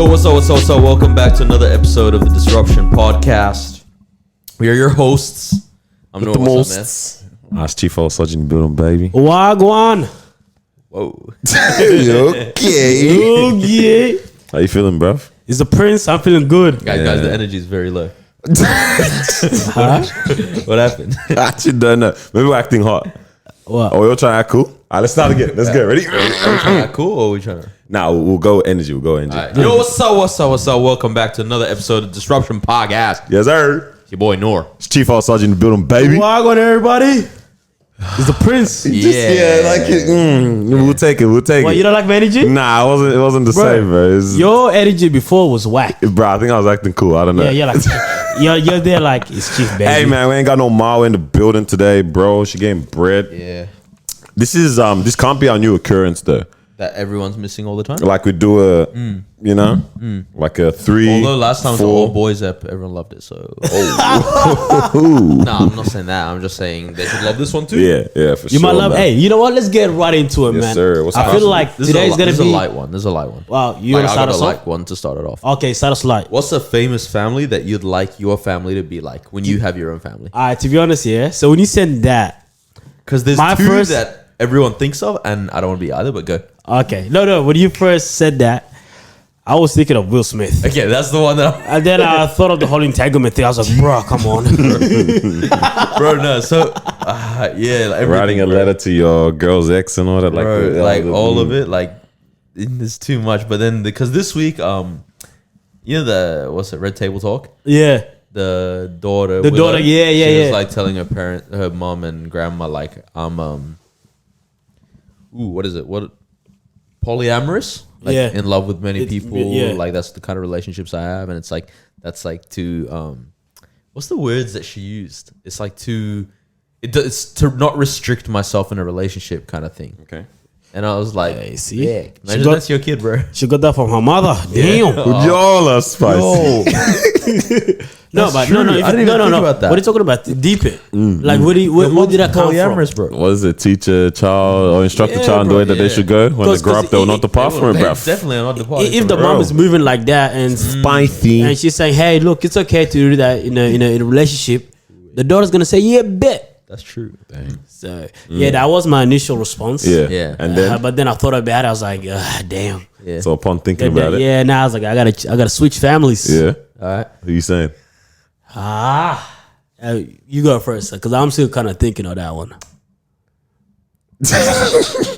Yo, what's up? Welcome back to another episode of the Disruption Podcast. We are your hosts. I'm Noah. What's up, man? That's Chief astrology in the building, baby. Wagwan. Whoa. Okay. How you feeling, bruv? It's the prince. I'm feeling good. Guys, the energy is very low. Huh? What happened? I actually don't know. Maybe we're acting hot. What? Oh, we're trying to act cool. All right, let's start again. Let's get ready. Are we trying to act cool or are we trying to? Nah, we'll go energy. Right. Yo, what's up? Welcome back to another episode of Disruption Podcast. Yes, sir. It's your boy, Noor. It's Chief astrology in the building, baby. Wagwan, everybody. It's the prince. We'll take it. What, you don't like my energy? Nah, it wasn't the same, bro. Your energy before was whack. Bro, I think I was acting cool. I don't know. Yeah, you're like, you're there like, it's Chief, baby. Hey, man, we ain't got no Marwa in the building today, bro. She getting bread. Yeah. This can't be our new occurrence, though. That everyone's missing all the time? Like we do like a 3. Although last time it was an 4. all boys ep, everyone loved it. So, no, I'm not saying that. I'm just saying they should love this one too. Yeah, for sure. You might love, man. hey, you know what? Let's get right into it, Yes, man. sir. What's I up? feel like today's going to be a light one. There's a light one. Wow, you Like, want to I start got us a off? light one to start it off. Okay, start us light. What's a famous family that you'd like your family to be like when you have your own family? All right, to be honest, yeah. So when you send that, Because there's My two first- that everyone thinks of, and I don't want to be either, but go. okay. No, when you first said that, I was thinking of Will Smith. Okay, that's the one that And then I thought of the whole entanglement thing. I was like, bro, come on. bro, no. So, yeah. Like Writing a letter to your girl's ex and all that. Like, all of it. Like, there's too much. But then, because this week, you know, Red Table Talk? Yeah. The daughter. The daughter, yeah. She was like telling her mom and grandma, like, what is it? Polyamorous? Like, Yeah. in love with many people. yeah. Like, that's the kind of relationships I have. And it's like, that's like to, what's the words that she used? It's like it's to not restrict myself in a relationship kind of thing. Okay. And I was like, Hey, see? yeah, imagine that's your kid, bro. She got that from her mother. Damn. Y'all are spicy. No, That's but true. no. I didn't even think about that. What are you talking about? Deep it. Like, where did that come from? Polyamorous, bro. What is it? Teach a child or instruct a Yeah, child in the bro, way that they should go? When they grow up, they'll not depart from it, They bruv. definitely are not the party. If the mom is moving like that and Spicy. she's saying, hey, look, it's okay to do that in a relationship, the daughter's going to say, yeah, bet. That's true. So, yeah, that was my initial response. Yeah. And then, But then I thought about it. I was like, damn. Yeah. so upon thinking about it, Yeah, now I was like, I gotta switch families. yeah. All right. Who you saying? You go first, because I'm still kind of thinking of that one.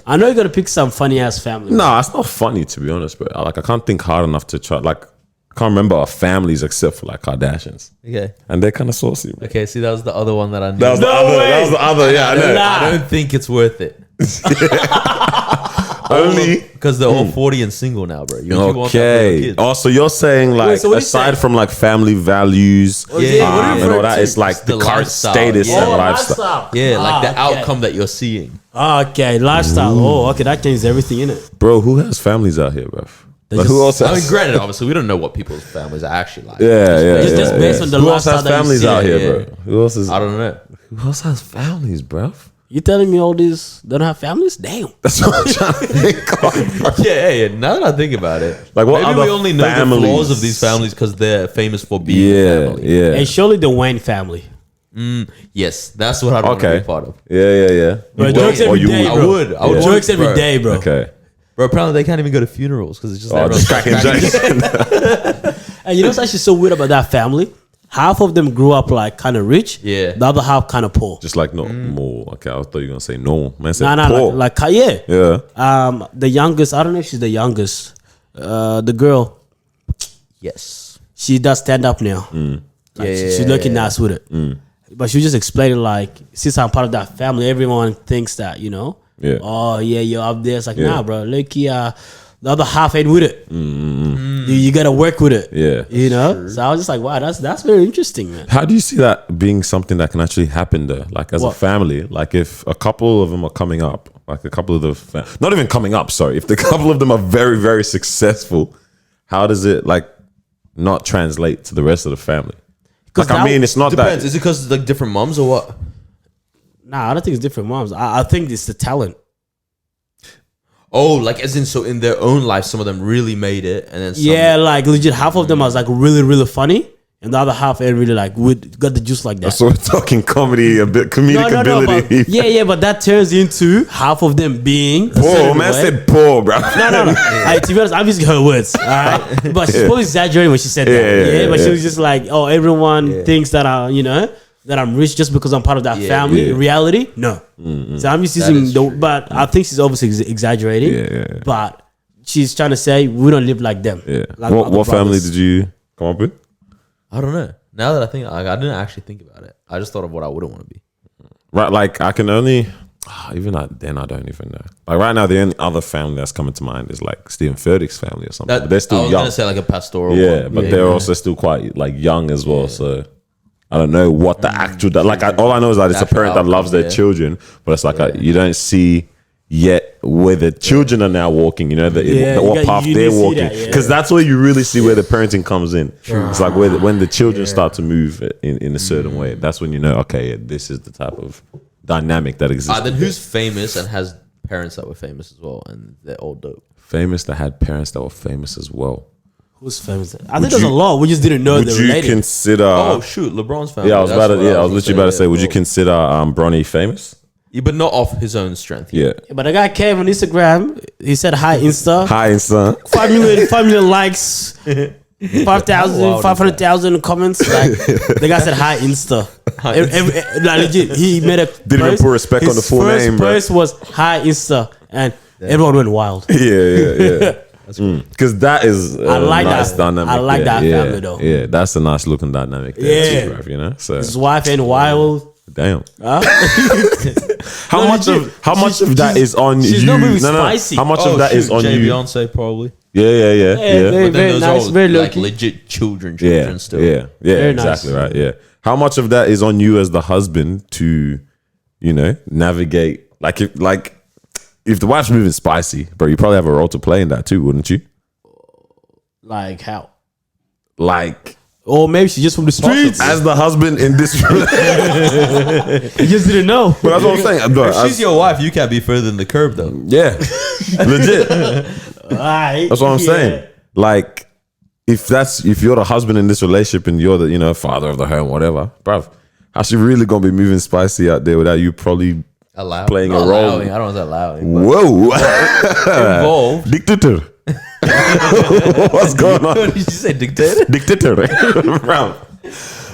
I know you're gonna pick some funny ass family. Nah, it's not funny to be honest, but I can't think hard enough to try. Like, I can't remember our families except for like Kardashians, Okay. and they're kind of saucy. Bro. Okay. See, that was the other one that I knew. That was the other. That was the other. Yeah, I know. Nah. I don't think it's worth it. Only. Because they're all 40 and single now, bro. You want that for your Okay. kids. Oh, so you're saying like so what are you aside saying? from like family values yeah, what are you and all referring that, to? it's like It's the the current lifestyle, status yeah. and Oh, lifestyle. Yeah, like the okay. outcome that you're seeing. Okay, lifestyle. Oh, okay, that changes everything in it. Bro, who has families out here, bro? Like, just- who else I mean, has? granted, obviously, we don't know what people's families are actually like. Yeah. Just based on the Who else lifestyle has that you families see. out here, Yeah. bro? Who else is? I don't know. Who else has families, bro? You telling me all these don't have families? Damn. That's what I'm trying to think of, bro. Yeah. Now that I think about it, Like, what maybe we other only know families? the flaws of these families because they're famous for being a family. Yeah. And surely the Wayne family. Yes, that's what I don't want to Okay. be a part of. Yeah. Bro, You jokes will, or every you day, will. bro. I would Yeah. Jokes every day, bro. Okay. Bro, apparently they can't even go to funerals because it's just Oh, everyone's just cracking jokes. And you know what's actually so weird about that family? Half of them grew up like kind of rich. Yeah. The other half kind of poor. Just like no more. Okay, I thought you were gonna say no. Man said Nah, poor. like yeah. Yeah. The youngest, I don't know if she's the youngest. The girl, Yes. she does stand up now. Like, she's looking nice with it. But she was just explaining like, since I'm part of that family, everyone thinks that, you know. Yeah. Oh yeah, you're up there. It's like, Yeah. nah, bro. Look, the other half ain't with it. You gotta work with it. Yeah. You know. So I was just like, wow, that's very interesting, man. How do you see that being something that can actually happen though? Like as What? a family, like if a couple of them are coming up, like a couple of the, not even coming up, sorry. If the couple of them are very, very successful, how does it like not translate to the rest of the family? Like, I mean, it's not Depends. that. Is it because like different moms or what? Nah, I don't think it's different moms. I think it's the talent. Oh, like as in, so in their own life, some of them really made it, and then some, Yeah, like legit, half of them was like really, really funny, and the other half ain't really like got the juice like that. So we're talking comedy, a bit comedic ability. But, but that turns into half of them being Poor man said poor, bro. No. To be honest, I'm using her words, all right? But she's probably exaggerating when she said that. But she was just like, oh, everyone thinks that that I'm rich just because I'm part of that family. In reality, no. So I'm just using but I think she's obviously exaggerating. Yeah. But she's trying to say we don't live like them. Yeah. Like What family did you come up with? I don't know. Now that I think, I didn't actually think about it. I just thought of what I wouldn't want to be. Right, like I can only even then I don't even know. Like right now, the only other family that's coming to mind is like Stephen Furtick's family or something. But they're still I was young. gonna say like a pastoral. Yeah, one. but they're also still quite like young as well. So I don't know what the actual all I know is that it's a parent that loves their children, but it's like you don't see yet where the children are now walking. You know what path they're walking, because that's where you really see where the parenting comes in. It's like when the children start to move in a certain way. That's when you know, okay, this is the type of dynamic that exists. Then who's famous and has parents that were famous as well, and they're all dope? Famous that had parents that were famous as well. Who's famous? I think there's a lot. We just didn't know Would they're you related. consider? Oh shoot, LeBron's family. Yeah, I was literally about to say. Would you consider Bronny famous? Yeah, but not off his own strength. Yeah. But the guy came on Instagram. He said hi Insta. Hi Insta. 5 million likes. 500,000 comments. Like the guy said hi Insta. Like legit, he made a Didn't even put respect on the full name, bro. His first post was hi Insta, and everyone went wild. Yeah. Because that is I like nice that. dynamic. I like that family though. Yeah, that's a nice looking dynamic there too, bruv, you know. So his wife ain't wild. damn. Huh? How much of that is on you? She's not really spicy. How much of that is on you? Beyonce probably. Yeah. Very, But then those nice, are very like low-key. legit children still. Yeah, Very exactly nice. right. Yeah. How much of that is on you as the husband to, navigate? Like if the wife's moving spicy, bro, you probably have a role to play in that too, wouldn't you? Like how? Like, Or maybe she's just from the streets. as the husband in this, You just didn't know. but that's what I'm saying. Bro, If she's your wife, you can't be further than the curb though. yeah, legit. Alright. That's what I'm saying. Like, if you're the husband in this relationship and you're the father of the home, whatever, bruv, how's she really gonna be moving spicy out there without you probably playing a role? I don't know if allowing. Whoa, Involved. dictator. What's going on? What did you say, dictator? Dictator, bruv.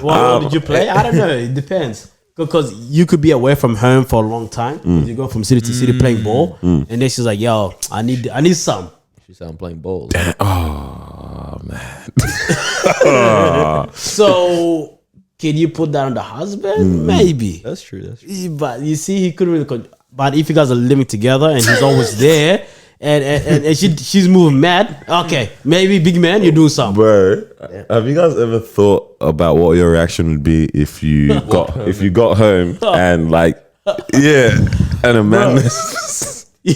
What role did you play? I don't know. It depends. Because you could be away from home for a long time. You go from city to city playing ball, and then she's like, "Yo, I need some." She said I'm playing balls. Oh man. So can you put that on the husband? Maybe. That's true. But you see, he couldn't really. But if you guys are living together and he's always there, and she's moving mad, okay, maybe big man, you're doing something. Bro, have you guys ever thought about what your reaction would be if you got home and and a man? I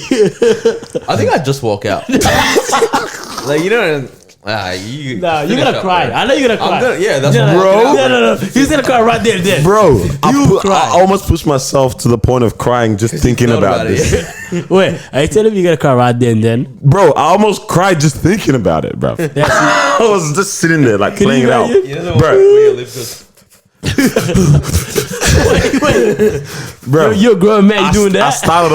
think I'd just walk out. You're gonna cry. I know you're gonna cry. That's Bro. No. He's gonna cry right there and then. Bro, cry. I almost pushed myself to the point of crying just thinking about this. Wait, I tell him you're gonna cry right there and then. Bro, I almost cried just thinking about it, bro. I was just sitting there like playing it out. Bro. Bro, You're a grown man doing that. I started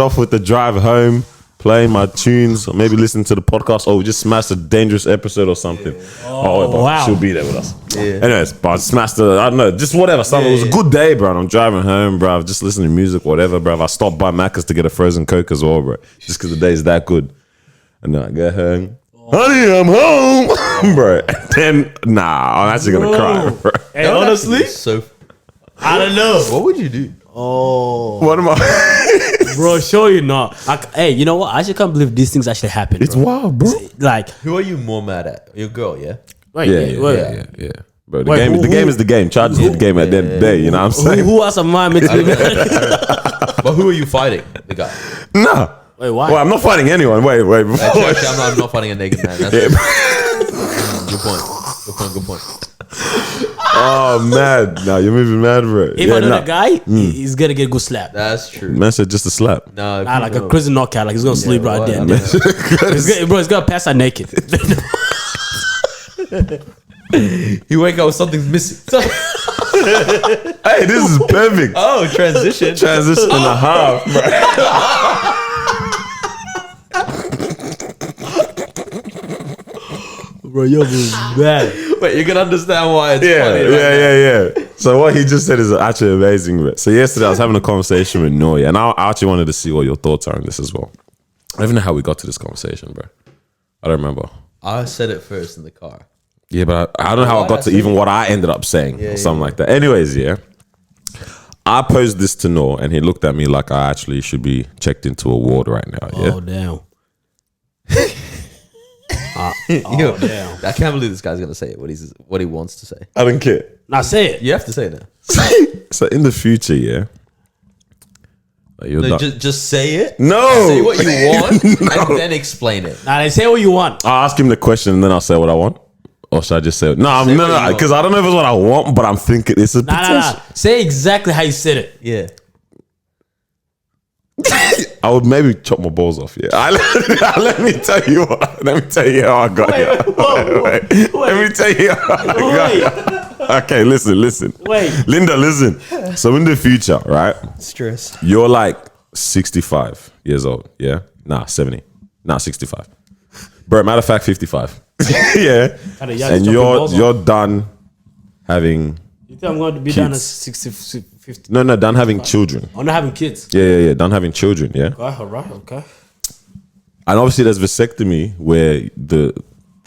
off with the drive home, playing my tunes, or maybe listening to the podcast. Oh, we just smashed a dangerous episode or something. Wow. She'll be there with us. Yeah. Anyways, but I smashed I don't know, just whatever. Something. It was a good day, bro. I'm driving home, bro. Just listening to music, whatever, bro. I stopped by Macca's to get a frozen Coke as well, bro. Just because the day's that good. And then I get home. Honey, I'm home, bro. And then, I'm actually gonna cry, bro. Hey, honestly, I don't know. What would you do? What am I? Bro, sure you're not. Hey, you know what? I actually can't believe these things actually happen. It's wild, bro. Like, Who are you more mad at? Your girl, yeah? wait, Yeah. Bro, the game is the game. Charge is the game at the end of the day. You know what I'm saying? Who else am I meant to be mad? But who are you fighting? The guy. Nah. Wait, why? Well, I'm not fighting anyone. Wait. Before Actually, I'm not fighting a naked man. That's good point. Good point. Oh, mad. Nah, you're moving mad, bro. If I know the guy, he's gonna get a good slap. That's true. Man said just a slap. No, Nah, like a crazy knockout. Like he's gonna sleep right there. what? He's gonna pass out naked. He wake up with something's missing. Hey, this is perfect. Oh, transition. Transition and a half, bro. Bro, you're bad. Wait, you can understand why it's Yeah, funny. yeah. So what he just said is actually amazing, bro. So yesterday I was having a conversation with Noya, and I actually wanted to see what your thoughts are on this as well. I don't even know how we got to this conversation, bro. I don't remember. I said it first in the car. Yeah, but I don't know how I got to even what I ended up saying or something like that. Anyways, yeah. I posed this to Noah, and he looked at me like I actually should be checked into a ward right now. Yeah. Oh damn. Yo, damn. I can't believe this guy's gonna say it. What he wants to say. I don't care. Now say it. You have to say it now. So in the future, yeah. Like you're No, not- just say it. No. Say what you want and then explain it. Now say what you want. I'll ask him the question and then I'll say what I want. Or should I just say it? No, Say no, what you no, want. because I don't know if it's what I want, but I'm thinking it's a potential. Nah. Say exactly how you said it. Yeah. I would maybe chop my balls off. Yeah, let me tell you what. Let me tell you how I got here. Wait. Let me tell you how I got here. Okay, listen. Wait. Linda, listen. So in the future, right? Stress. You're like 65 years old. Yeah, 70. 65. Bro, matter of fact, 55. Yeah, Kinda young, and chopping balls you're done having. You think I'm going to be done at 60, 50? No, done having children. I'm not having kids. Yeah, done having children. Yeah. All right, okay. And obviously there's vasectomy where the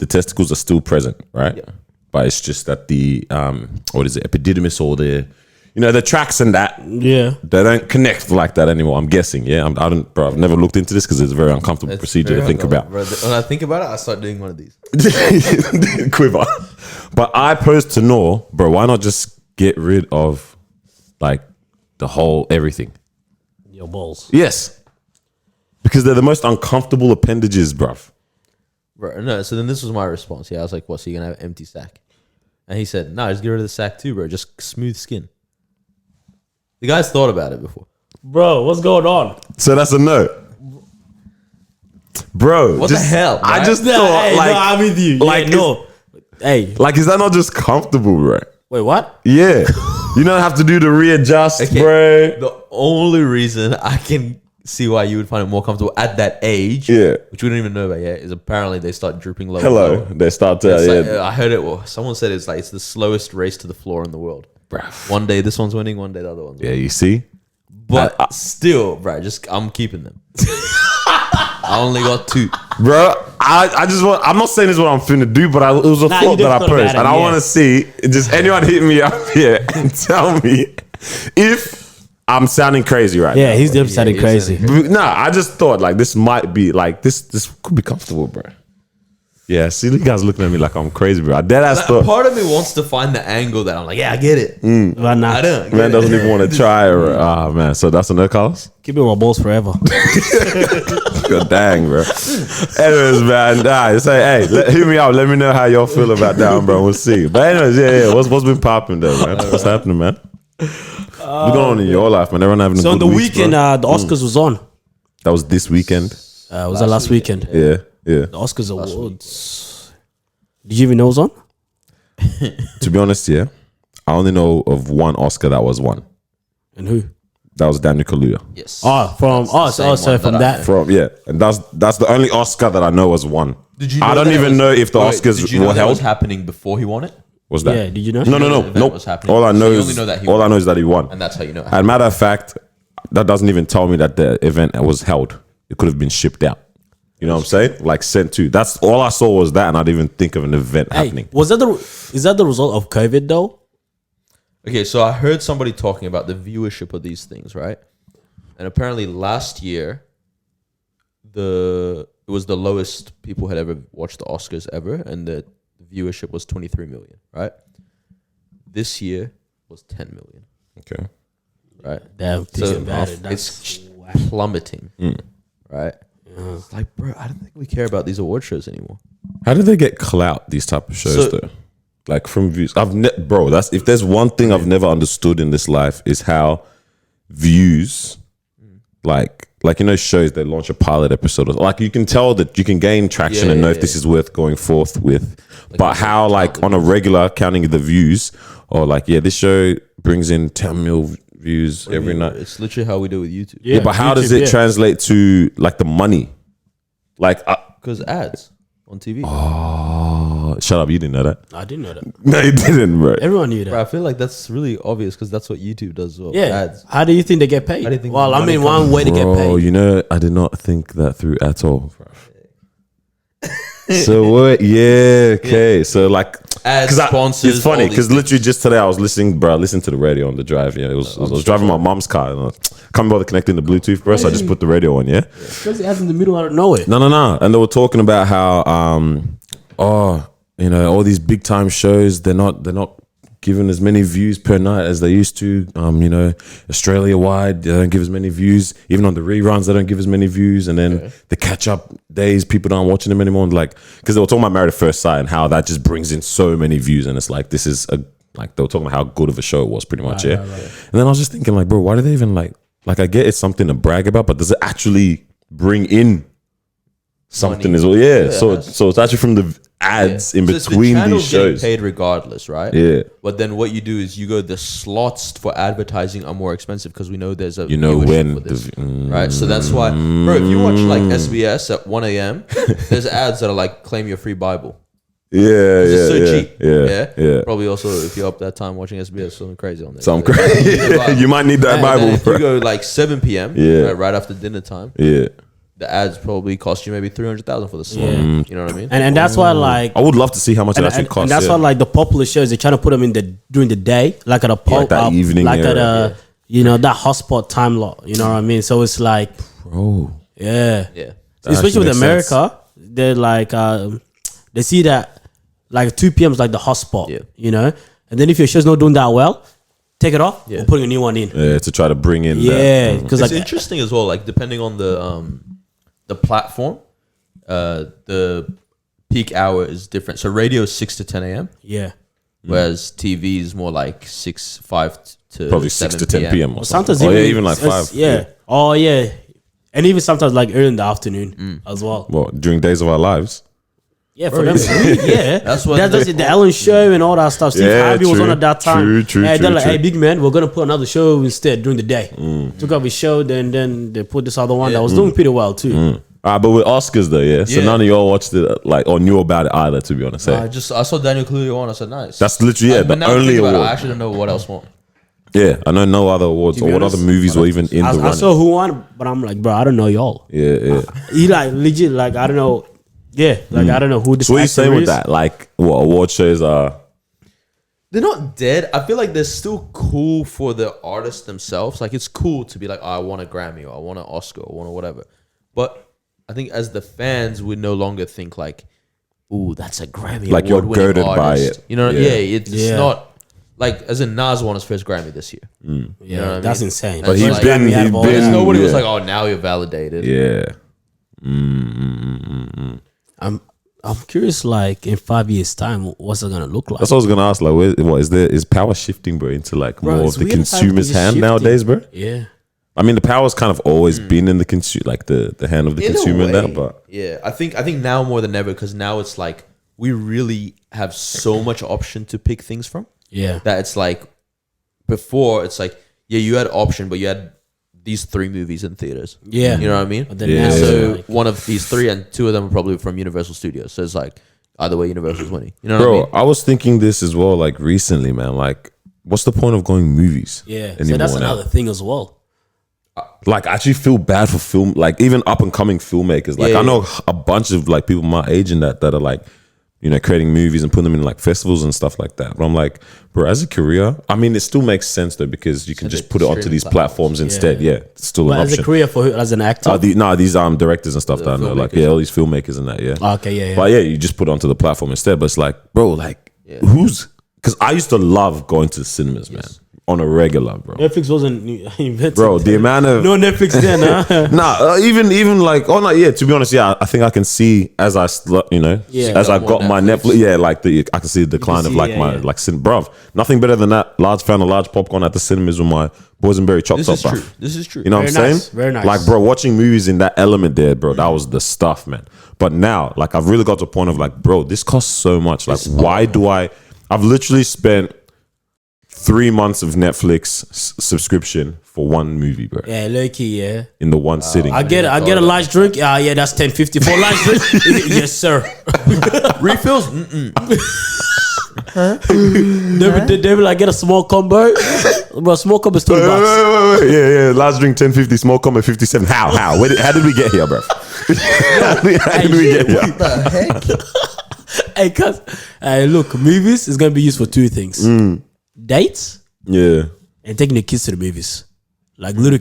testicles are still present, right? Yeah. But it's just that the what is it, epididymis or the tracks and that Yeah. they don't connect like that anymore. I'm guessing. Yeah, I've never looked into this because it's a very uncomfortable procedure to think about. Bro, when I think about it, I start doing one of these. Quiver. But I posed to Noor, bro, why not just get rid of like the whole everything? Your balls. Yes. Because they're the most uncomfortable appendages, bruv. Bro, no, so then this was my response. Yeah, I was like, what, so you're going to have an empty sack? And he said, no, just get rid of the sack too, bro. Just smooth skin. The guy's thought about it before. Bro, what's going on? So that's a no. Bro, What the hell, I right? just Nah, thought hey, like no, I'm with you. like, Yeah, no. Hey, like is that not just comfortable, bro? wait, what? Yeah. You don't have to do the readjust, Okay, bro. The only reason I can see why you would find it more comfortable at that age, Yeah. which we don't even know about yet, is apparently they start drooping lower. Hello. and lower. They start to It's like, I heard it. Well, someone said it's like it's the slowest race to the floor in the world. Bruh. One day this one's winning, one day the other one's winning. Yeah, you see? But still, bro, I'm keeping them. I only got 2. Bro, I just want, I'm not saying this is what I'm finna do, but it was a Nah, you thought just that I thought posed. about it, And I yeah. want to see, just anyone hit me up here and tell me if I'm sounding crazy right Yeah, now. he's definitely sounding he's crazy. sounding Nah, I just thought like this might be like, this could be comfortable, bro. Yeah, see, you guys looking at me like I'm crazy, bro. I dead ass Like, thought. part of me wants to find the angle that I'm like, yeah, I get it. But nah, I don't. Man Get doesn't it. even want to try. Oh man, so that's a no, Carlos. keep it my balls forever. God dang, bro. Anyways, man, nah, say, hey, hit me out. Let me know how y'all feel about that one, bro. We'll see. But anyways, yeah. What's been popping though, man? What's happening, man? What's going on in your life, man? Everyone having a So good on the week, weekend, bro? the Oscars was on. That was this weekend. It was the last weekend. Yeah. The Oscars awards. Did you even know it was on? To be honest, yeah, I only know of one Oscar that was won. And who? That was Daniel Kaluuya. Yes. Oh, from the same one from that I that. From and that's the only Oscar that I know was won. Did you? I know don't that it even was- know if the Wait, Oscars did you know were that held. was happening before he won it, Was that? Yeah, did you know? No, the event nope. was happening. All I So know you is only know that he all I won. know is that he won. and that's how you know. It And happened. matter of fact, that doesn't even tell me that the event was held. It could have been shipped out. You know what I'm saying? Like sent to. That's all I saw was that, and I didn't even think of an event happening. Hey, is that the result of COVID though? Okay, so I heard somebody talking about the viewership of these things, right? And apparently last year, it was the lowest people had ever watched the Oscars ever, and the viewership was 23 million, right? This year was 10 million, Okay. right? Damn, So think about it. it's plummeting, right? It's like, bro, I don't think we care about these award shows anymore. How do they get clout? These type of shows, So- though. Like from views, bro. That's if there's one thing I've never understood in this life is how views, like shows they launch a pilot episode, like you can tell that you can gain traction and know if this is worth going forth with, but how like on a regular counting the views or like this show brings in 10 mil views every night. It's literally how we do with YouTube. Yeah, but how does it translate to like the money? Like because ads on TV. Oh, shut up! You didn't know that. I didn't know that. No, you didn't, bro. Everyone knew that. Bro, I feel like that's really obvious because that's what YouTube does as well. Yeah. Ads. How do you think they get paid? How do you think Well, I money mean, one way to get Bro, paid. you know, I did not think that through at all. So what? Yeah, okay. So like, Ads, sponsors. It's funny all because these literally just today I was listening, bro. I listened to the radio on the drive. Yeah, I was driving my mom's car. And I can't bother connecting the Bluetooth, bro. So I just put the radio on. Yeah. Because it has in the middle out of nowhere. No. And they were talking about how, all these big time shows, they're not giving as many views per night as they used to. Australia wide, they don't give as many views. Even on the reruns, they don't give as many views. And then the catch up days, people aren't watching them anymore. Like, because they were talking about Married at First Sight and how that just brings in so many views. And it's like, this is they were talking about how good of a show it was, pretty much. Right. And then I was just thinking, like, bro, why do they even like I get it's something to brag about, but does it actually bring in something money. As well? Yeah. So it's actually from the ads in between the these shows. Paid regardless, right? Yeah. But then what you do is you go, the slots for advertising are more expensive because we know there's a when for this, right? So that's why, bro. If you watch like SBS at 1 a.m., there's ads that are like claim your free Bible. It's so cheap. Yeah. Probably also if you're up that time watching SBS, something crazy on there. Something crazy. You might need that Bible. If you go like 7 p.m. Right after dinner time. Yeah. The ads probably cost you maybe 300,000 for the slot. You know what I mean? And that's why like I would love to see how much it actually costs. And that's why like the popular shows they're trying to put them in during the day, like at a like that evening, like at a that hotspot time lot. You know what I mean? So it's like, bro, yeah. Especially with America, they're like they see that like 2 p.m. is like the hotspot. You know, and then if your show's not doing that well, take it off. We're putting a new one in. Yeah, to try to bring in. Because it's interesting as well. Like depending on the platform, the peak hour is different. So radio is 6 to 10 a.m. Yeah. Whereas TV is more like 5 to probably 7 6 to 10 p.m. or something. Sometimes even like 5. Yeah. Oh yeah. And even sometimes like early in the afternoon as well. Well, during days of our lives. Yeah, for them. Yeah. That's what that's the Ellen show and all that stuff. Steve Harvey was on at that time. True. They're like, hey, big man, we're going to put another show instead during the day. Took off his show, then they put this other one that was doing pretty well too. But with Oscars though, so none of y'all watched it or knew about it either, to be honest. I saw Daniel Kaluuya on. I said, nice. That's literally but the now only award. I actually don't know what else won. Yeah, I know no other awards or what other movies were even in the running. I saw who won, but I'm like, bro, I don't know y'all. Yeah. He like legit, like I don't know. Yeah, like I don't know who this. So what are you saying with that? Like, what award shows are? They're not dead. I feel like they're still cool for the artists themselves. Like it's cool to be like, oh, I want a Grammy or I want an Oscar or I want a whatever. But I think as the fans, we no longer think like, ooh, that's a Grammy. Like you're girded by it. You know? It's not like as in Nas won his first Grammy this year. You know what that's I mean? insane. But he's been. Nobody was like, oh, now you're validated. Yeah. I'm curious, like in 5 years' time, what's it gonna look like? That's what I was gonna ask. Like, is power shifting, bro, into like more of the consumer's hand nowadays, bro? Yeah. I mean, the power's kind of always been in the like the hand of the consumer now, but I think now more than ever because now it's like we really have so much option to pick things from. Yeah. That it's like before it's like you had option, but you had these 3 movies in theaters. Yeah. You know what I mean? So one of these 3 and 2 of them are probably from Universal Studios. So it's like either way Universal's winning. You know what I mean? I was thinking this as well, like recently, man. Like, what's the point of going movies? Yeah. So that's another thing as well. Like, I actually feel bad for film, like even up and coming filmmakers. Like I know a bunch of like people my age and that are like, you know, creating movies and putting them in like festivals and stuff like that. But I'm like, bro, as a career, I mean, it still makes sense though because you can just put it onto these platforms instead. Yeah, it's still an option. As a career for who? As an actor? These directors and stuff that I know, like all these filmmakers and that. Yeah. Okay, yeah. But you just put it onto the platform instead. But it's like, bro, like who's? Because I used to love going to the cinemas, man. on a regular, bro. Netflix wasn't invented. Bro, the amount of no Netflix then, huh? nah, even like oh no, yeah. To be honest, yeah, I think I can see as I Yeah. as I More got my Netflix. Netflix, yeah, like I can see the decline of see, like yeah, my yeah. like bruv. Nothing better than that. Found a large popcorn at the cinemas with my boysenberry chopped This up, is bruv. true. This is true. You know what I'm Very nice, saying? very nice. Like, bro, watching movies in that element there, bro, that was the stuff, man. But now, like, I've really got to a point of like, bro, this costs so much. Like, why do I've literally spent 3 months of Netflix subscription for one movie, bro. Yeah, low key, yeah. In the one sitting. I get a large drink. Yeah, that's $10.50 for a large drink. Yes, sir. Refills? They will like get a small combo. But small combo is $20. Wait. Yeah. Large drink 10.50, small combo 57. How? How did we get here, bro? How did we get here? What the heck? Hey, cuz, look, movies is gonna be used for two things: dates Yeah. and taking the kids to the movies. Like little,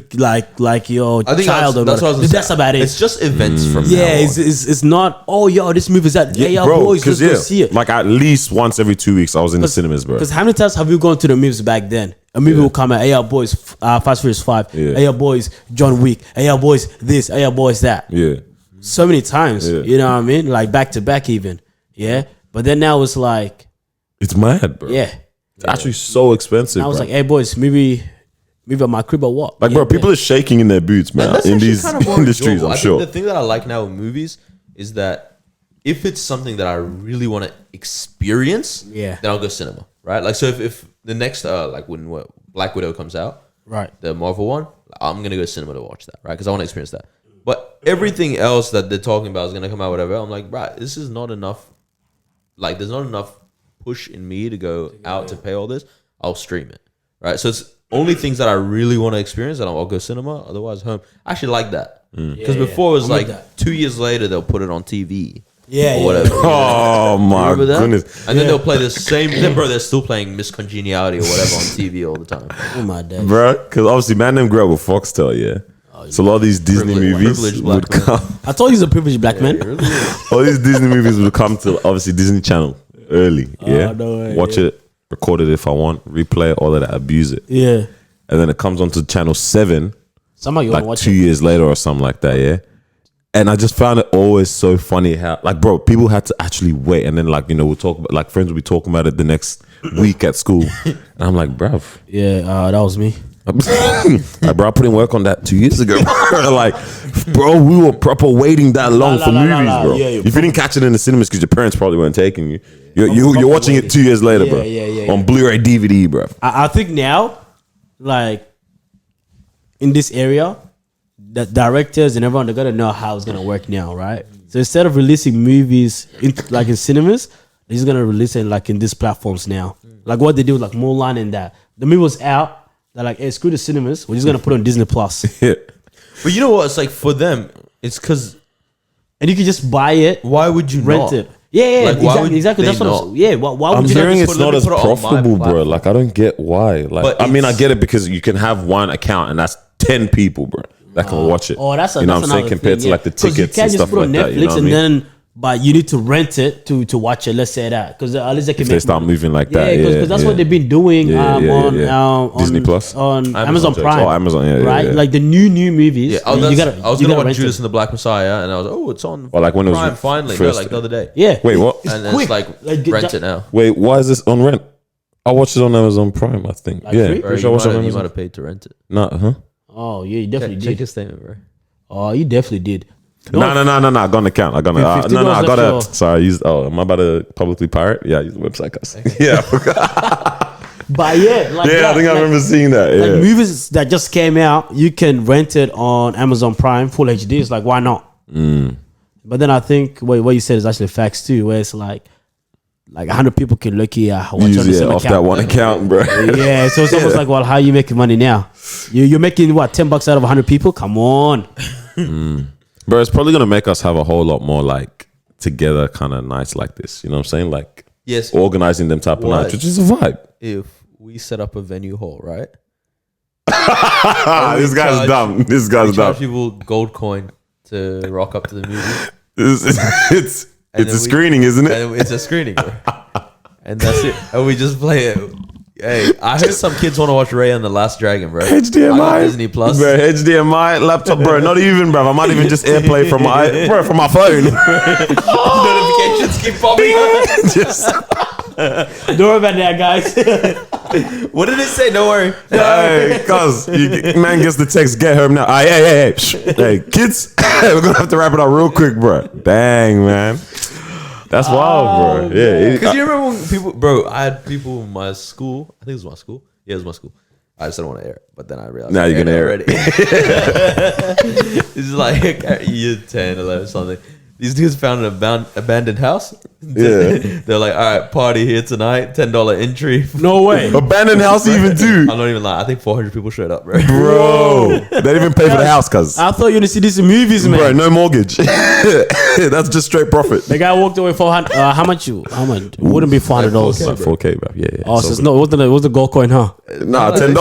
like your I think child. that's what I was gonna That's say. about it. It's just events from now Yeah, on. it's not. Oh, yo, this movie's at. Yeah, yo, bro, boys, let's go see it. like at least once every 2 weeks, I was in the cinemas, bro. Because how many times have you gone to the movies back then? A movie will come out. Hey, yo, boys, Fast and Furious 5. Yeah. Hey, yo, boys, John Wick. Hey, yo, boys, this. Hey, yo, boys, that. Yeah. So many times. Yeah. You know what I mean? Like back to back, even. Yeah. But then now it's like, It's mad, bro. yeah. It's actually so expensive. I was bro. like, hey, boys, maybe at my crib or what? Like, Yeah, bro, people are shaking in their boots, man, That's in actually these kind of more industries, enjoyable. I'm I sure. think the thing that I like now with movies is that if it's something that I really want to experience, Yeah. then I'll go cinema, right? Like, so if the next, like when Black Widow comes out, Right. the Marvel one, I'm gonna go cinema to watch that, right? Because I want to experience that. But everything else that they're talking about is gonna come out, whatever. I'm like, right, this is not enough. Like, there's not enough push in me to go out to pay all this. I'll stream it, right? So it's only things that I really want to experience, and I'll go cinema. Otherwise, home. I actually like that because before it was I'm like with that. 2 years later they'll put it on TV, Yeah, or whatever. Oh, my Remember that? goodness. And then they'll play the same. Then, bro, they're still playing Miss Congeniality or whatever on TV all the time. Oh my days. Bro, because obviously, man, them grew up with Foxtel, yeah. So a lot of these Disney movies Privileged would black man. come. I told you he's a privileged black man. All these Disney movies would come to obviously Disney Channel early, yeah. no way, Watch it, record it if I want, replay it, all of that, abuse it, Yeah. and then it comes onto Channel 7 Somehow you want like to watch 2 it. years later or something like that, yeah. And I just found it always so funny how, like, bro, people had to actually wait, and then like we'll talk about, like, friends will be talking about it the next week at school, and I'm like, bruv. Yeah, that was me. Like, bro, I put in work on that 2 years ago. Bro. Like, bro, we were proper waiting that long for movies, bro. Yeah, if you didn't catch it in the cinemas because your parents probably weren't taking you, you're watching it 2 years later, bro. Yeah. On Blu-ray, DVD, bro. I think now, like in this area, the directors and everyone, they gotta know how it's gonna work now, right? So instead of releasing movies in cinemas, they're just gonna release it like in these platforms now. Like what they do with like Mulan and that. The movie was out. They're like, hey, screw the cinemas. We're just gonna put it on Disney Plus, Yeah. But you know what? It's like for them, it's because and you can just buy it, why would you rent not? it. Yeah, Like, why would exactly. they That's what not? I'm. Yeah, why I'm would you hearing not it's just not as put it on my profitable, bro. platform. Like, I don't get why. Like, But I mean, I it's- get it because you can have one account and that's 10 people, bro, that can watch it. Oh, that's you know what I'm saying, another compared thing, to like the 'Cause tickets you can't and just stuff put like on that. Netflix You know what I mean? and then, but you need to rent it to watch it. Let's say that because at least they can If they make start money. moving like Yeah, that, because that's yeah. what they've been doing on Disney Plus? on Amazon Jokes. Prime. Oh, Amazon, yeah, right? yeah. Like the new movies. Yeah, you I gotta was gonna watch rent Judas it. and the Black Messiah, and I was like, oh, it's on Or like when it was Prime finally, first- like the other day. Yeah. Wait, what? And then quick. it's like Like, rent ju- it now. Wait, why is this on rent? I watched it on Amazon Prime, I think. Like yeah, free? Bro, pretty sure I you watched it on might Amazon. have paid to rent it. Nah, huh? Oh yeah, you definitely Check did. your statement, bro. Oh, you definitely did. No. I got an account. I got $50 no. I got a. extra. Sorry, I used. Oh, am I about to publicly pirate? Yeah, I use the website, guys. Yeah, I forgot. But yeah, like Yeah, that, I think I like- remember seeing that. Like Yeah. movies that just came out, you can rent it on Amazon Prime full HD. It's like, why not? But then I think what you said is actually facts too, where it's like 100 people can look here watch on the Use same off account. that one account, bro. Yeah, so it's almost like, well, how are you making money now? You're making what, $10 out of 100 people? Come on. Bro, it's probably gonna make us have a whole lot more like together kind of nights like this. You know what I'm saying? Like Yes. organizing them type of What? nights, which is a vibe. If we set up a venue hall, right? This guy's charge- dumb. This We guy's charge dumb. people gold coin to rock up to the movie. It's And a then screening, isn't it? And it's a screening, bro. And that's it. And we just play it Hey, I heard some kids want to watch Ray and the Last Dragon, bro. HDMI, I got Disney Plus. bro. HDMI laptop, bro. Not even, bro. I might even just AirPlay from my phone. Notifications keep popping up. Just, Don't worry about that, guys. What did it say? Don't worry. hey, cuz man gets the text. Get home now. Hey, hey, kids. We're gonna have to wrap it up real quick, bro. Dang, man. That's wild, bro. Yeah, Because you remember when people, bro, I had people in my school. I think it was my school. Yeah, it was my school. I just didn't want to air it, but then I realized. Now you're gonna air it. It's like year 10, 11, something. These dudes found an abandoned house. Yeah. They're like, all right, party here tonight, $10 entry. No way. abandoned house even too, I'm not even lying. I think 400 people showed up, bro. bro. They didn't even pay for the house, cuz. I thought you didn't see this in movies, man. Bro, no mortgage. That's just straight profit. The guy walked away 400. How much? How much? It wouldn't be $400. Like 4K, bro. Yeah. Oh, so it's not. It was the gold coin, huh? Nah, $10.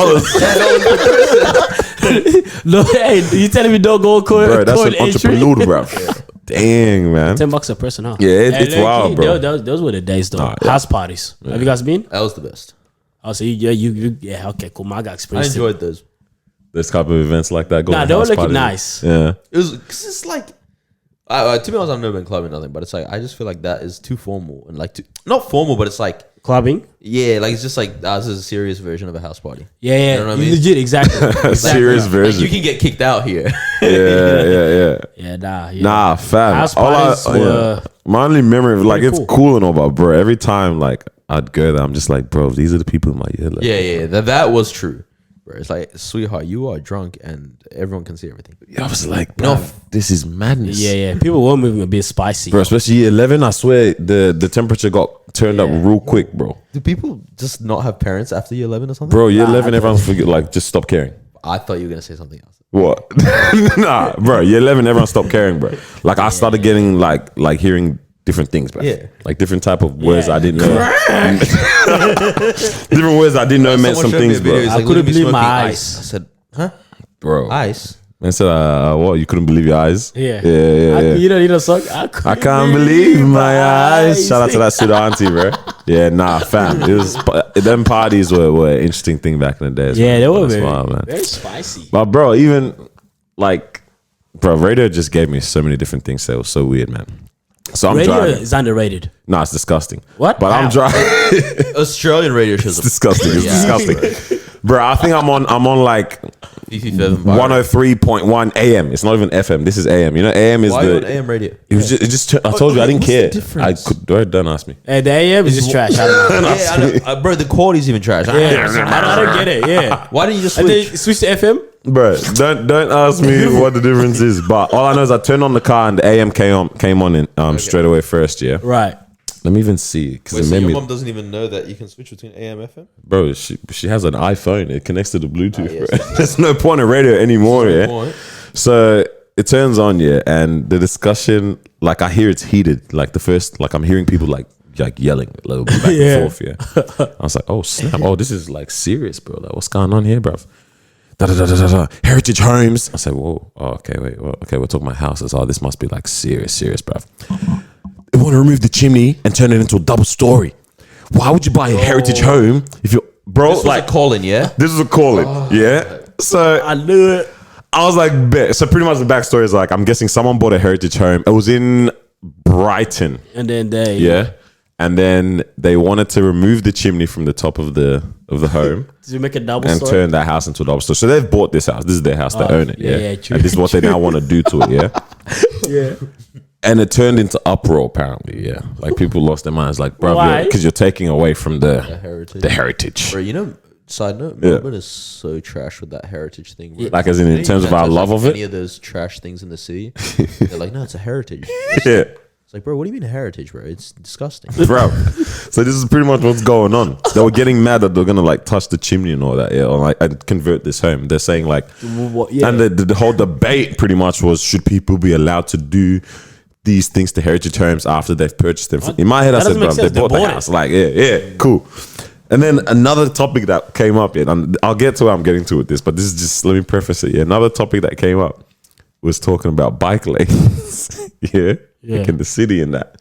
No, hey, you telling me no gold coin? Bro, that's coin an entrepreneur, bro. Dang, man. $10 a person, huh? Yeah, it's wild, bro. Those were the days, though. Nah, yeah. House parties. Have you guys been? That was the best. Oh, so yeah, okay, cool. My guy I experienced it. enjoyed those. This type of events like that. Nah, they were looking nice. Yeah. It was, cause it's like, to be honest, I've never been clubbing nothing, but it's like, I just feel like that is too formal and like, not formal, but it's like, Clubbing? yeah, like it's just like, this is a serious version of a house party. Yeah, yeah. You know what I mean? Legit, exactly. Serious Like, version. you can get kicked out here. Yeah. Yeah, nah. Yeah. Nah, fam. House parties were My only memory of like, pretty it's cool. cool and all, but bro, every time like I'd go there, I'm just like, bro, these are the people in my year. Like, Yeah, that was true. Bro, it's like, sweetheart, you are drunk and everyone can see everything. I was like, bro, this is madness. Yeah. People were moving a bit spicy. Bro, especially year 11, I swear the temperature got turned up real quick, bro. Do people just not have parents after year 11 or something? Bro, year 11, everyone's forget, like, just stop caring. I thought you were going to say something else. What? Nah, bro, year 11, everyone stopped caring, bro. Like, I started getting, like hearing different things, bro. Yeah. Like, different type of words I didn't know. Different words I didn't know meant some things, bro. I couldn't believe my eyes. I said, huh? Bro. Ice? And said, what? You couldn't believe your eyes? Yeah. Yeah. You know, song. I Can't believe my eyes. Shout out to that pseudo auntie, bro. Yeah, nah, fam. It was them parties were an interesting thing back in the day. Yeah, they were very spicy. But bro, even like, bro, radio just gave me so many different things that was so weird, man. So I'm Radio driving. is underrated. Nah, it's disgusting. What? But I'm How? driving. Australian radio shows. It's disgusting. It's disgusting. Bro, I think I'm on like 103.1 AM. It's not even FM. This is AM. You know, AM is Why are you on the AM radio? It was just I told you I didn't what's the care. difference? Don't ask me. Hey, the AM is just trash. I don't know. Yeah, I know. Bro, the quality's even trash. I don't get it. Yeah. Why didn't you just And switch? then switch to FM. Bro, don't ask me what the difference is. But all I know is I turned on the car and the AM came on and straight away first. Yeah. Right. Let me even see because Wait, it so made your me. mom doesn't even know that you can switch between AM FM? Bro, she has an iPhone. It connects to the Bluetooth. yes. Bro. There's no point in radio anymore. There's Yeah. no point. So it turns on, yeah, and the discussion, like I hear it's heated. Like the first, like I'm hearing people like yelling a little bit back Yeah. and forth. Yeah. I was like, oh snap! Oh, this is like serious, bro. Like what's going on here, bro? Heritage homes. I said, whoa. Oh, okay, wait. Well, okay, we're talking about houses. Oh, this must be like serious, bro. They want to remove the chimney and turn it into a double story. Why would you buy a heritage home if you're, bro? This was like a call-in, yeah? this is a calling, yeah. So I knew it. I was like, bet. So pretty much the backstory is like, I'm guessing someone bought a heritage home. It was in Brighton, And then they. yeah. And then they wanted to remove the chimney from the top of the home Did you make a double and story? turn that house into a double store. So they've bought this house. This is their house. They own it. yeah, Yeah. yeah, true. And this is what they now want to do to it. Yeah. Yeah. And it turned into uproar. Apparently, yeah. Like people lost their minds. Like, bro, Why? because you're taking away from the heritage. heritage. Bro, you know, side note, Yeah. Melbourne is so trash with that heritage thing. Bro. Like as in You terms of can't our touch, love like, of it. Any of those trash things in the city, they're like, no, it's a heritage. Yeah. It's like, bro, what do you mean heritage, bro? It's disgusting. Bro, so this is pretty much what's going on. They were getting mad that they're gonna like touch the chimney and all that, yeah, or like and convert this home. They're saying like, Yeah. and the whole debate pretty much was, should people be allowed to do these things to heritage homes after they've purchased them? In my head, I That said, doesn't make bro, they sense. They bought the bought it. house. Like, yeah, cool. And then another topic that came up, yeah, and I'll get to where I'm getting to with this, but this is just, let me preface it. Yeah, another topic that came up was talking about bike lanes, yeah, like in the city and that.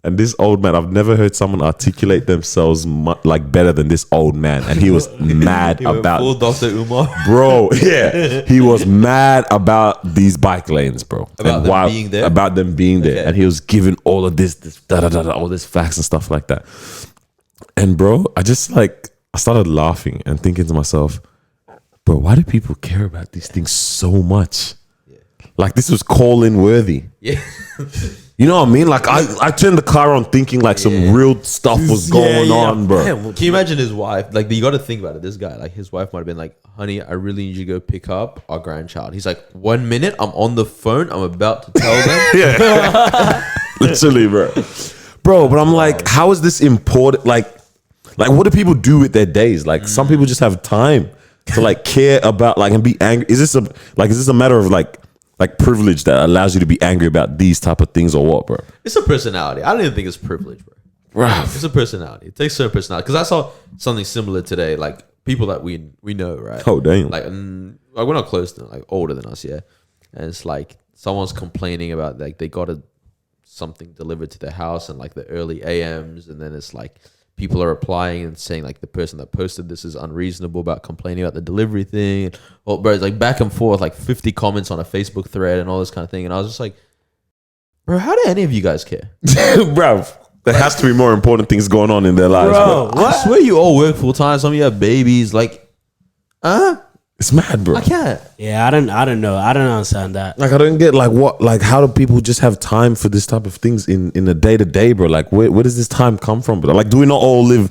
And this old man, I've never heard someone articulate themselves like better than this old man. And he was mad about full Dr. Umar. Bro, yeah. He was mad about these bike lanes, bro. About them being there? About them being there. Okay. And he was giving all of this all this facts and stuff like that. And bro, I started laughing and thinking to myself, bro, why do people care about these things so much? Yeah. Like this was call-in worthy. Yeah. You know what I mean? Like I turned the car on thinking like some real stuff was going on, bro. Man, can you imagine his wife? Like, you got to think about it. This guy, like, his wife might have been like, honey, I really need you to go pick up our grandchild. He's like, 1 minute, I'm on the phone. I'm about to tell them. Yeah. Literally, bro. Bro, but I'm like, how is this important? Like, what do people do with their days? Like, some people just have time to like care about like and be angry. Is this a matter of like privilege that allows you to be angry about these type of things or what, bro? It's a personality. I don't even think it's privilege, bro. It's a personality. It takes certain personality. Because I saw something similar today, like people that we know, right? Oh, damn. Like we're not close to them, like older than us, yeah. And it's like someone's complaining about like they got something delivered to their house and like the early AMs, and then it's like people are replying and saying like the person that posted this is unreasonable about complaining about the delivery thing. Well, bro, it's like back and forth, like 50 comments on a Facebook thread and all this kind of thing. And I was just like, bro, how do any of you guys care? Bro, there has to be more important things going on in their lives, bro. I swear you all work full time. Some of you have babies. Like, it's mad, bro. I can't. Yeah, I don't know. I don't understand that. Like, I don't get how do people just have time for this type of things in a day to day, bro? Like, where does this time come from, bro? Like, do we not all live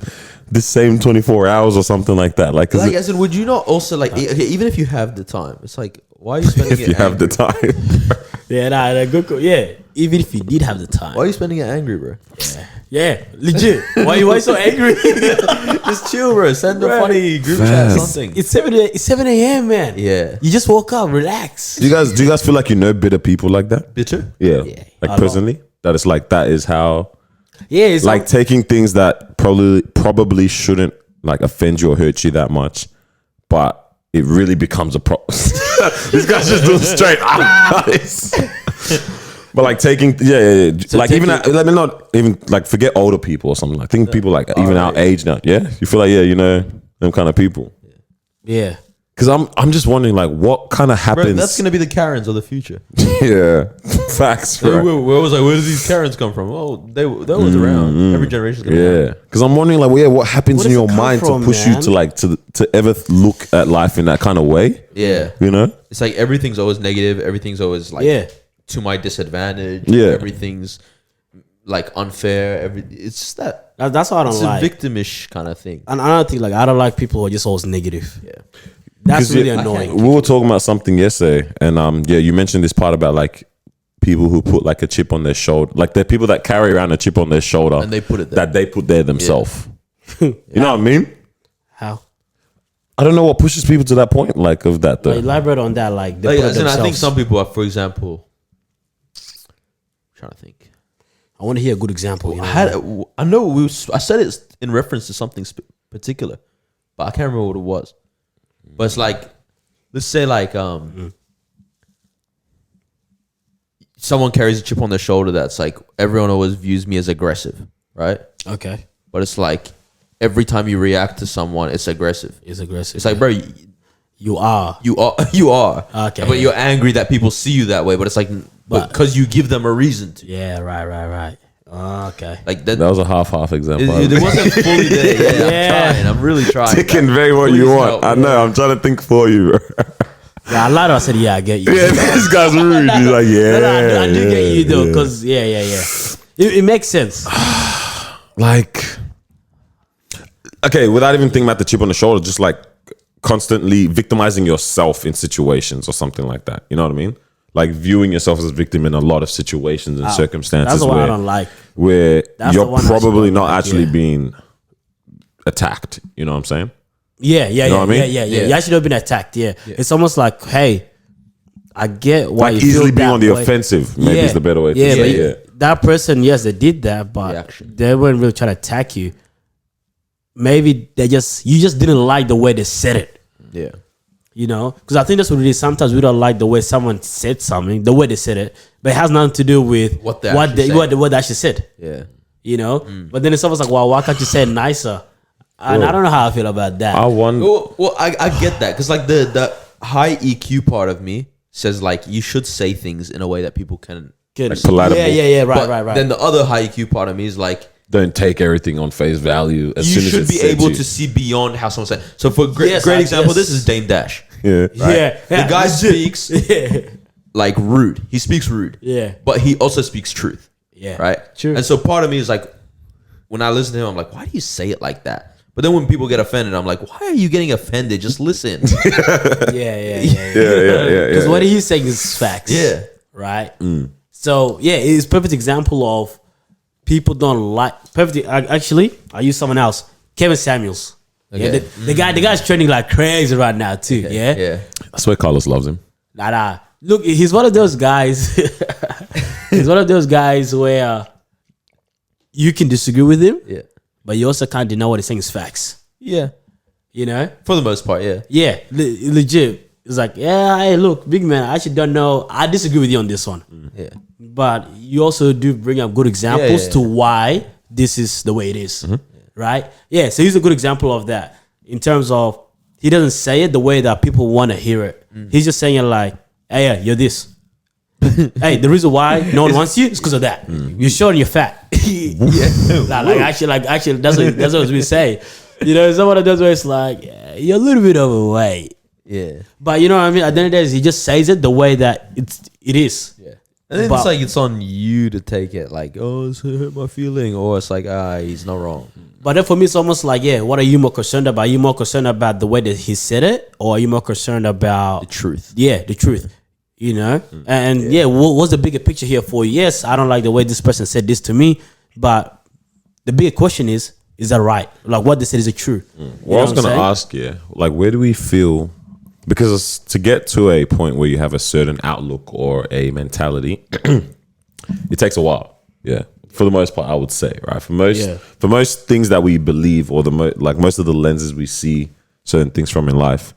the same 24 hours or something like that? Like, I said, would you not also like, okay, even if you have the time, it's like, why are you spending if it you have the time? Yeah, good. Yeah, even if you did have the time. Why are you spending it angry, bro? Yeah, legit. Why you so angry? Just chill, bro. Send a funny group chat, something. It's 7 a.m., man. Yeah. You just woke up, relax. Do you guys feel like you know bitter people like that? Bitter? Yeah. Yeah. Like personally, that is like that is how. Yeah, it's like taking things that probably shouldn't like offend you or hurt you that much, but it really becomes a problem. This guy's just doing straight. But like taking, so like even let me not even like forget older people or something. I think people like even our age now. Yeah, you feel like you know them kind of people. Yeah. Because I'm just wondering like what kind of happens. Bro, that's gonna be the Karens of the future. Yeah, facts. So Right. where was where did these Karens come from? Oh, they was around. Every generation. Yeah, because I'm wondering like, what happens in your mind to push you to like to ever look at life in that kind of way? Yeah, you know, it's like everything's always negative. Everything's always like to my disadvantage. Yeah, everything's like unfair. It's just that. That's what I don't like. It's a victimish kind of thing. And another thing, like I don't like people who are just always negative. Yeah. That's really annoying. We were talking about something yesterday, and you mentioned this part about like people who put like a chip on their shoulder, like the people that carry around a chip on their shoulder, and they put it there. that they put there themselves. You know what I mean? How? I don't know what pushes people to that point, like of that though. Like, elaborate on that, like they put it themselves. I think some people are, for example, I'm trying to think. I want to hear a good example. You know I said it in reference to something particular, but I can't remember what it was. But it's like, let's say like someone carries a chip on their shoulder that's like everyone always views me as aggressive, right? Okay. But it's like every time you react to someone, it's aggressive. It's aggressive. It's like, bro, you are. Okay. But you're angry that people see you that way. But it's like, because you give them a reason to. Yeah. Right. Okay. Like that was a half example. It wasn't fully there. Yeah, I'm really trying. Taking very what you want. I know. I'm trying to think for you, bro. Yeah, I lied. I said, yeah, I get you. Yeah, this guy's rude. He's like, yeah. I do get you though, because yeah. It makes sense. Like, okay, without even thinking about the chip on the shoulder, just like constantly victimizing yourself in situations or something like that. You know what I mean? Like viewing yourself as a victim in a lot of situations and circumstances. That's the one I don't like. Where you're probably not actually being attacked. You know what I'm saying? Yeah. You know what I mean? Yeah. You actually have been attacked. Yeah. It's almost like, hey, I get why like you easily feel being that on the way. offensive. Maybe is the better way to say it. That person, yes, they did that, but they weren't really trying to attack you. Maybe you just didn't like the way they said it. Yeah. You know, because I think that's what it is. Sometimes we don't like the way someone said something, the way they said it, but it has nothing to do with what they actually said. Yeah. you know. But then it's almost like, well, why can't you say it nicer? And I don't know how I feel about that. I wonder. Well, I get that because like the high EQ part of me says like you should say things in a way that people can. Like palatable. Yeah, But right. Then the other high EQ part of me is like Don't take everything on face value. As you soon as should it's be said able you. to see beyond how someone said. So for great Yes, example, yes. this is Dame Dash. Yeah. Right? Yeah, The guy legit. speaks Yeah. like rude. He speaks rude. Yeah. But he also speaks truth. Yeah. Right? True. And so part of me is like, when I listen to him, I'm like, why do you say it like that? But then when people get offended, I'm like, why are you getting offended? Just listen. Yeah. Yeah. Because what he's saying is facts. Yeah. Right? So, yeah, it's a perfect example of people don't like... Actually, I use someone else. Kevin Samuels. Okay. Yeah, the guy's trending like crazy right now too. Yeah? Yeah. I swear Carlos loves him. Nah. Look, he's one of those guys... he's one of those guys where you can disagree with him, Yeah. but you also can't deny what he's saying is facts. Yeah. You know? For the most part, yeah. Yeah, legit. It's like, yeah, hey, look, big man, I actually don't know. I disagree with you on this one. Yeah. But you also do bring up good examples Yeah. to why this is the way it is, right? Yeah, so he's a good example of that in terms of he doesn't say it the way that people want to hear it. He's just saying it like, hey, yeah, you're this. Hey, the reason why no one wants you is because of that. You're short and you're fat. Actually, that's what we say. You know, it's one of those where it's like, yeah, you're a little bit overweight. Yeah. But you know what I mean? At the end of the day, he just says it the way that it is. Yeah. And then But- it's like it's on you to take it like, oh, it's hurt my feeling. Or it's like, he's not wrong. But then for me, it's almost like, yeah, what are you more concerned about? Are you more concerned about the way that he said it? Or are you more concerned about... The truth. Yeah, the truth. You know? And what's the bigger picture here for you? Yes, I don't like the way this person said this to me. But the bigger question is that right? Like what they said, is it true? Well, I was going to ask you, like, where do we feel? Because to get to a point where you have a certain outlook or a mentality, it takes a while. Yeah, for the most part, I would say, right? For most things that we believe, or like most of the lenses we see certain things from in life,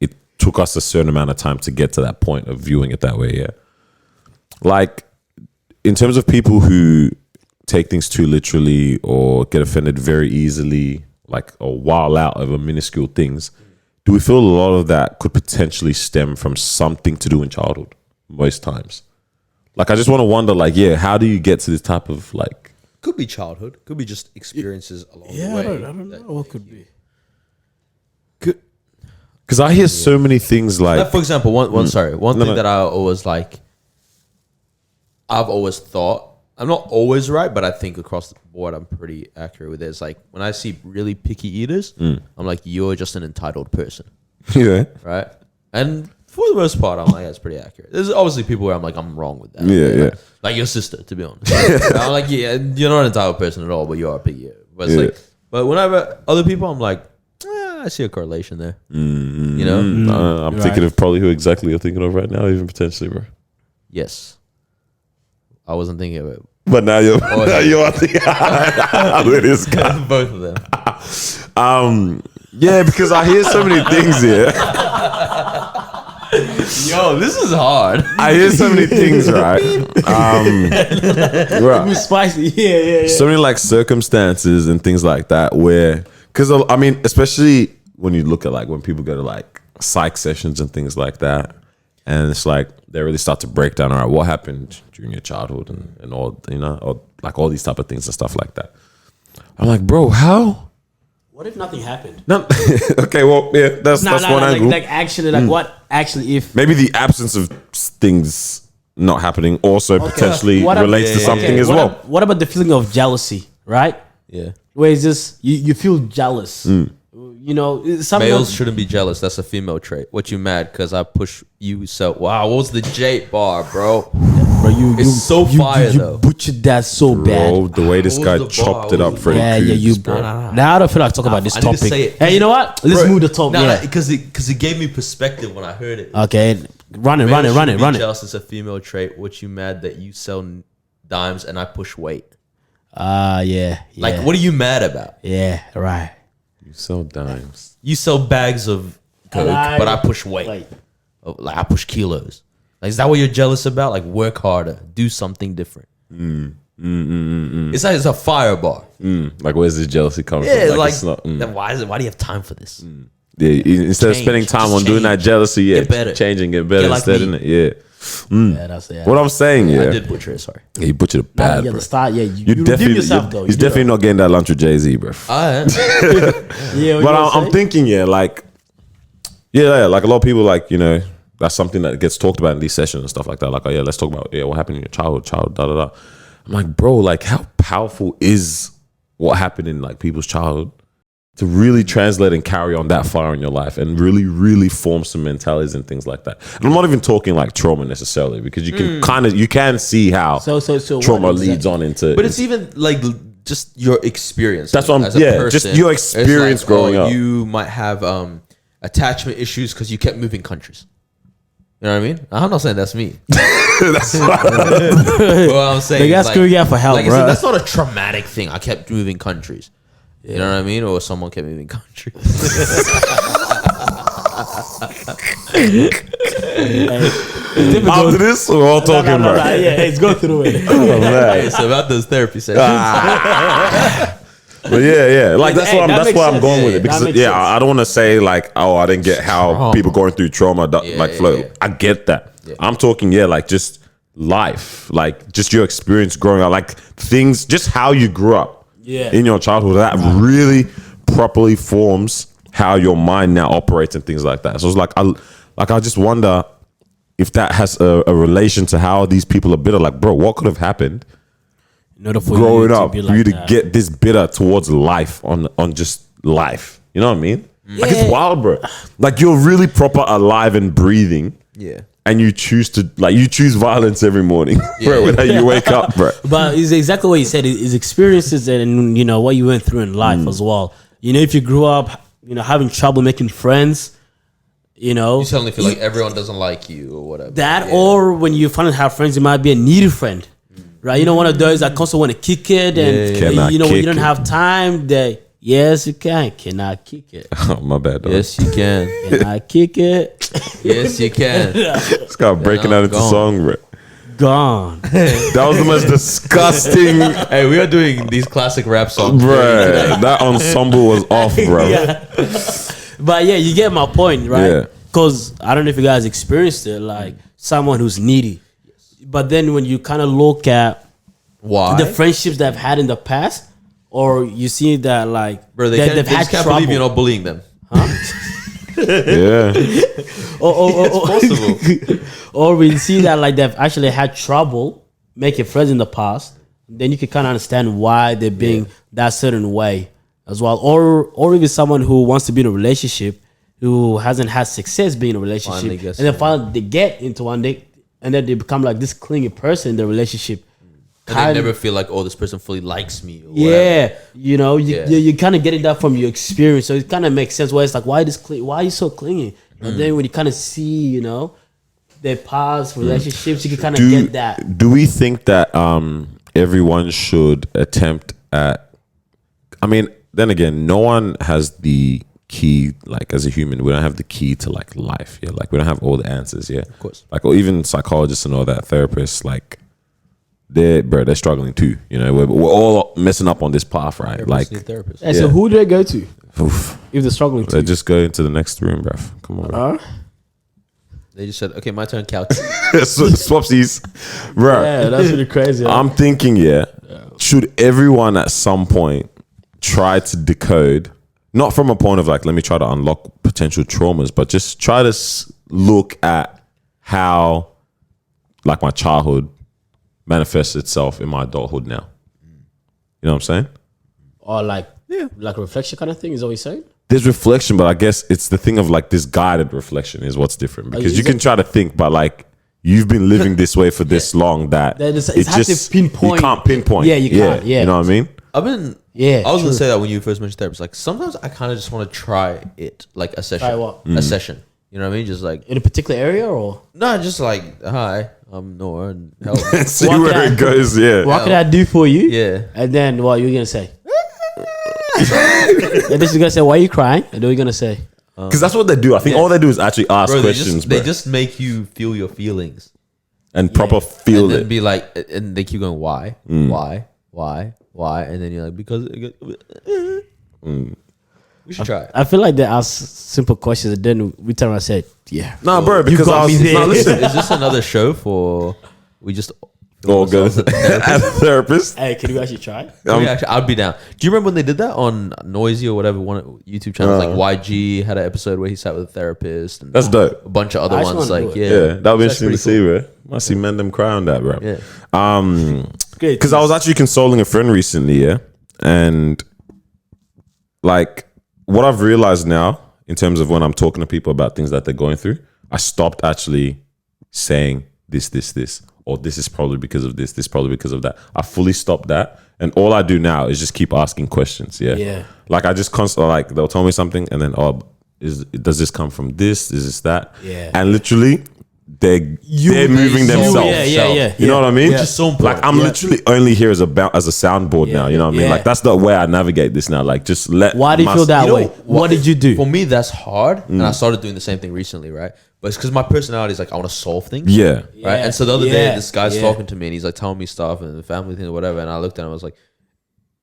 it took us a certain amount of time to get to that point of viewing it that way. Yeah, like in terms of people who take things too literally or get offended very easily, like a while out over minuscule things. Do we feel a lot of that could potentially stem from something to do in childhood most times? Like, I just want to wonder, like, yeah, how do you get to this type of, like... Could be childhood. Could be just experiences along the Yeah, way. I don't know what could be. Because I hear so many things like... Like, for example, one thing no. that I always like, I've always thought, I'm not always right, but I think across the board, I'm pretty accurate with it. It's like, when I see really picky eaters, I'm like, you're just an entitled person. yeah. Right? And for the most part, I'm like, that's pretty accurate. There's obviously people where I'm like, I'm wrong with that. Yeah. Like your sister, to be honest. I'm like, yeah, you're not an entitled person at all, but you are a picky eater. But it's like, but whenever other people, I'm like, I see a correlation there. You know? I'm thinking of probably who exactly you're thinking of right now, even potentially, bro. Yes. I wasn't thinking of it. But now you're thinking with this guy. Both of them. Yeah, because I hear so many things here. Yo, this is hard. I hear so many things, right? Right. Spicy. Yeah. So many like circumstances and things like that where, because I mean, especially when you look at like when people go to like psych sessions and things like that, and it's like they really start to break down, all right, what happened during your childhood and all, you know, or like all these type of things and stuff like that. I'm like, bro, how? What if nothing happened? No, okay, well, yeah, that's one angle. Like actually, like what actually if... Maybe the absence of things not happening also potentially What ab- relates to something as what well. ab- what about the feeling of jealousy, right? Yeah. Where it's just you feel jealous. You know, it's something Males shouldn't be jealous. That's a female trait. What you mad because I push you so... Wow, what was the J bar, bro? bro, It's so fire, though. butchered that so Bro, bad. the way this What guy was the bar? chopped it up, Freddie Yeah, Coons, you, bro. bro. Now I don't feel like talking about this I need to topic. say it. Hey, you know what? Let's Bro, move the topic. No, Yeah. because it gave me perspective when I heard it. Okay, run it. Males shouldn't be jealous. It's a female trait. What you mad that you sell dimes and I push weight? Yeah. Like, what are you mad about? Yeah, right. You sell dimes. You sell bags of coke, but I push weight. Like, Like I push kilos. Like, is that what you're jealous about? Like, work harder, do something different. It's like it's a fire bar. Like, where's this jealousy coming Yeah, from? like it's not, then why do you have time for this? Yeah, instead of spending time Just on doing that change. jealousy, Get better. changing, get better Get like instead, me. innit? Yeah. Yeah, that's it. What I'm saying, I yeah, did butcher it. Sorry. he butchered it Nah, bad, yeah, bro. the start. Yeah, You you redeem definitely, yourself though. he's You do definitely not getting that lunch with Jay-Z, bro. I Yeah, But I'm thinking, yeah, like, like a lot of people, like, you know, that's something that gets talked about in these sessions and stuff like that. Like, oh yeah, let's talk about what happened in your childhood, da da da. I'm like, bro, like, how powerful is what happened in like people's childhood to really translate and carry on that far in your life and really, really form some mentalities and things like that. And I'm not even talking like trauma necessarily, because you can you can see how So trauma what is leads that? on into. But it's even like just your experience. That's what I'm- as a yeah, just your It's experience growing up. You might have attachment issues because you kept moving countries. You know what I mean? I'm not saying that's me. that's Well, I'm saying They got is, screwed out for help, like, bro. that's not a traumatic thing. I kept moving countries. You know what I mean? Or someone kept moving countries. after this, we're all talking about. Yeah, it's go through it. Oh, man. It's about those therapy sessions. But yeah, like that's Hey, what I'm. that That's makes why I'm sense. going with Yeah, it, because that makes yeah, sense. I don't want to say like, oh, I didn't get how Trauma. people going through trauma like flow. yeah. I get that. I'm talking, like just life, like just your experience growing up, like things, just how you grew up in your childhood. That really properly forms how your mind now operates and things like that. So it's like I just wonder if that has a relation to how these people are bitter. Like, bro, what could have happened In order for growing you to up be for like you to that. get this bitter towards life on just life? You know what I mean? Like, it's wild, bro. Like, you're really proper alive and breathing, Yeah. and you choose violence every morning, bro. When you wake up, bro. But it's exactly what you said. It's experiences and you know what you went through in life as well. You know, if you grew up, you know, having trouble making friends, you know, You suddenly feel like everyone doesn't like you or whatever. that, Yeah. or when you finally have friends, you might be a needy friend, right? You know, one of those that constantly want to kick it, and Cannot you know when you kick don't it. have time, they yes you cannot kick it, Oh, my bad, dog. Yes, you can. cannot kick it, Yes, you can. This guy breaking Yeah, out into gone. song, bro. gone. That was the most disgusting, Hey, we are doing these classic rap songs. bro. That ensemble was off, bro. Yeah. But yeah, you get my point, right? Yeah. Because I don't know if you guys experienced it, like someone who's needy. But then when you kind of look at Why? the friendships they've had in the past, or you see that like Bro, they they've just can't believe you're not bullying them. Yeah. or, Possible. or we see that like they've actually had trouble making friends in the past, then you can kind of understand why they're being that certain way as well. Or if it's someone who wants to be in a relationship who hasn't had success being in a relationship, Finally and gets then one. finally they get into one day, and then they become like this clingy person in the relationship. And they never feel like, oh, this person fully likes me. Or whatever. Yeah, you know, Yeah. you kind of getting that from your experience, so it kind of makes sense. Why it's like, why are you so clingy? And then when you kind of see, you know, their past relationships, you can kind of get that. Do we think that everyone should attempt at? I mean, then again, no one has the key. Like, as a human, we don't have the key to like life. Yeah, like we don't have all the answers. Yeah, of course. Like, or even psychologists and all that, therapists, like they're struggling too. You know, we're all messing up on this path, right? Like, Need a therapist. And so who do they go to oof, if they're struggling they to? just go into the next room, bruv. Come on, bro. They just said, okay, my turn, couch. Swapsies, bro. Yeah, that's really crazy. I'm thinking, should everyone at some point try to decode, not from a point of like, let me try to unlock potential traumas, but just try to look at how like my childhood manifests itself in my adulthood now. You know what I'm saying? Or like a reflection kind of thing. Is that what you're saying? There's reflection, but I guess it's the thing of like this guided reflection is what's different, because is you can try to think, but like you've been living this way for this long that It's hard to pinpoint. You can't pinpoint. Yeah, you can't. Yeah. You know what I mean? I've been. Yeah, I was gonna true. say that when you first mentioned therapist. Like sometimes I kind of just want to try it, like a session. Try what? A session. You know what I mean? Just like In a particular area, or no, just like hi, I'm Noah, and help. See What where can it goes. Yeah. what can I do for you? Yeah. And then what you're gonna say? And this is gonna say, why are you crying? And then we're gonna say, Because that's what they do. I think all they do is actually ask Bro, questions, they bro. just make you feel your feelings. and proper feel and then it. be like, and they keep going, why, why, and then you're like, because. We should try it. I feel like they ask simple questions and then we turn around and say, yeah. Nah, bro, because got I me was there. no, listen. Is this another show for we just All good as a therapist. Hey, can we actually try? I'd be down. Do you remember when they did that on Noisy or whatever one YouTube channels? Like YG had an episode where he sat with a therapist. And That's dope. a bunch of other I actually ones. wanna Like, do yeah, Yeah, that would be That's interesting to see, pretty bro. Might see men them cry on that, bro. Yeah. Great. Because I was actually consoling a friend recently, yeah, and like what I've realized now in terms of when I'm talking to people about things that they're going through, I stopped actually saying this, or this is probably because of this probably because of that. I fully stopped that, and all I do now is just keep asking questions. Yeah, Yeah. Like I just constantly like they'll tell me something, and then does this come from this? Is this that? Yeah. And literally they're moving themselves. Yeah. You know what I mean? Which is so important. Like I'm literally only here as a soundboard now. You know what I mean? Yeah. Like that's the way I navigate this now. Like just let. Why do you feel that You know way? What did you do? For me, that's hard, and I started doing the same thing recently, right? But it's because my personality is like I want to solve things. Yeah. Right. And so the other day, Yeah. this guy's Yeah. talking to me, and he's like telling me stuff and the family thing or whatever, and I looked at him, I was like,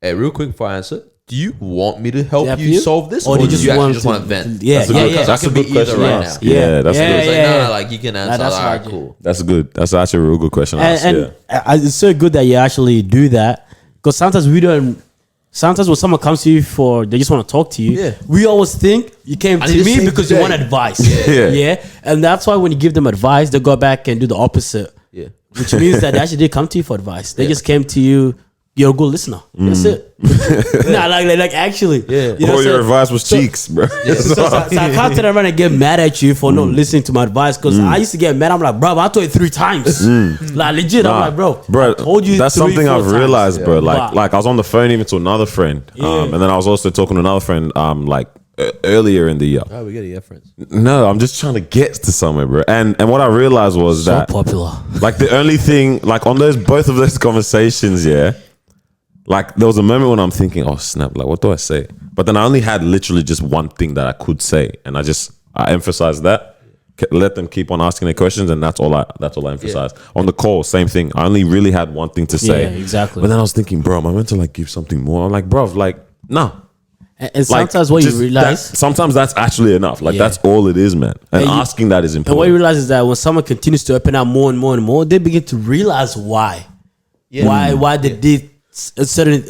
"Hey, real quick before I answer, do you want me to help Help you you? solve this, Or or do do you you just actually want just to- want to vent?" Yeah, That's a yeah, good, yeah. that's I a can be good question either to right ask. now. Yeah, that's Yeah, good. It's like, yeah. no, like you can answer. that's All right, right. cool. That's good. That's actually a real good question to ask. And Yeah. it's so good that you actually do that because sometimes we don't. Sometimes when someone comes to you they just want to talk to you. Yeah. We always think you came I to need to me save because the you day. want advice. Yeah. And that's why when you give them advice, they go back and do the opposite. Yeah. Which means that they actually did come to you for advice. They just came to you. You're a good listener. That's it. Nah, like actually. Yeah. You know All what your I'm saying? advice was cheeks, bro. So I can't turn around and get mad at you for not listening to my advice because I used to get mad. I'm like, bro, I told you 3 times. Like legit, I'm like, bro, I told you that's 3, something 4 I've times. realized, bro. But- Like I was on the phone even to another friend, and then I was also talking to another friend, earlier in the year. Oh, we got a friends. No, I'm just trying to get to somewhere, bro. And what I realized was So that popular. like the only thing, like on both of those conversations, yeah, like there was a moment when I'm thinking, oh snap, like what do I say? But then I only had literally just one thing that I could say, and I emphasized that. Let them keep on asking their questions, and that's all I emphasized. On the call, same thing. I only really had one thing to say. Yeah, exactly. But then I was thinking, bro, am I meant to like give something more? I'm like, bro, like no. And sometimes what you just realize, sometimes that's actually enough. Like Yeah. that's all it is, man. And And you- asking that is and what you important. realize is that when someone continues to open up more and more and more, they begin to realize why. Why they did a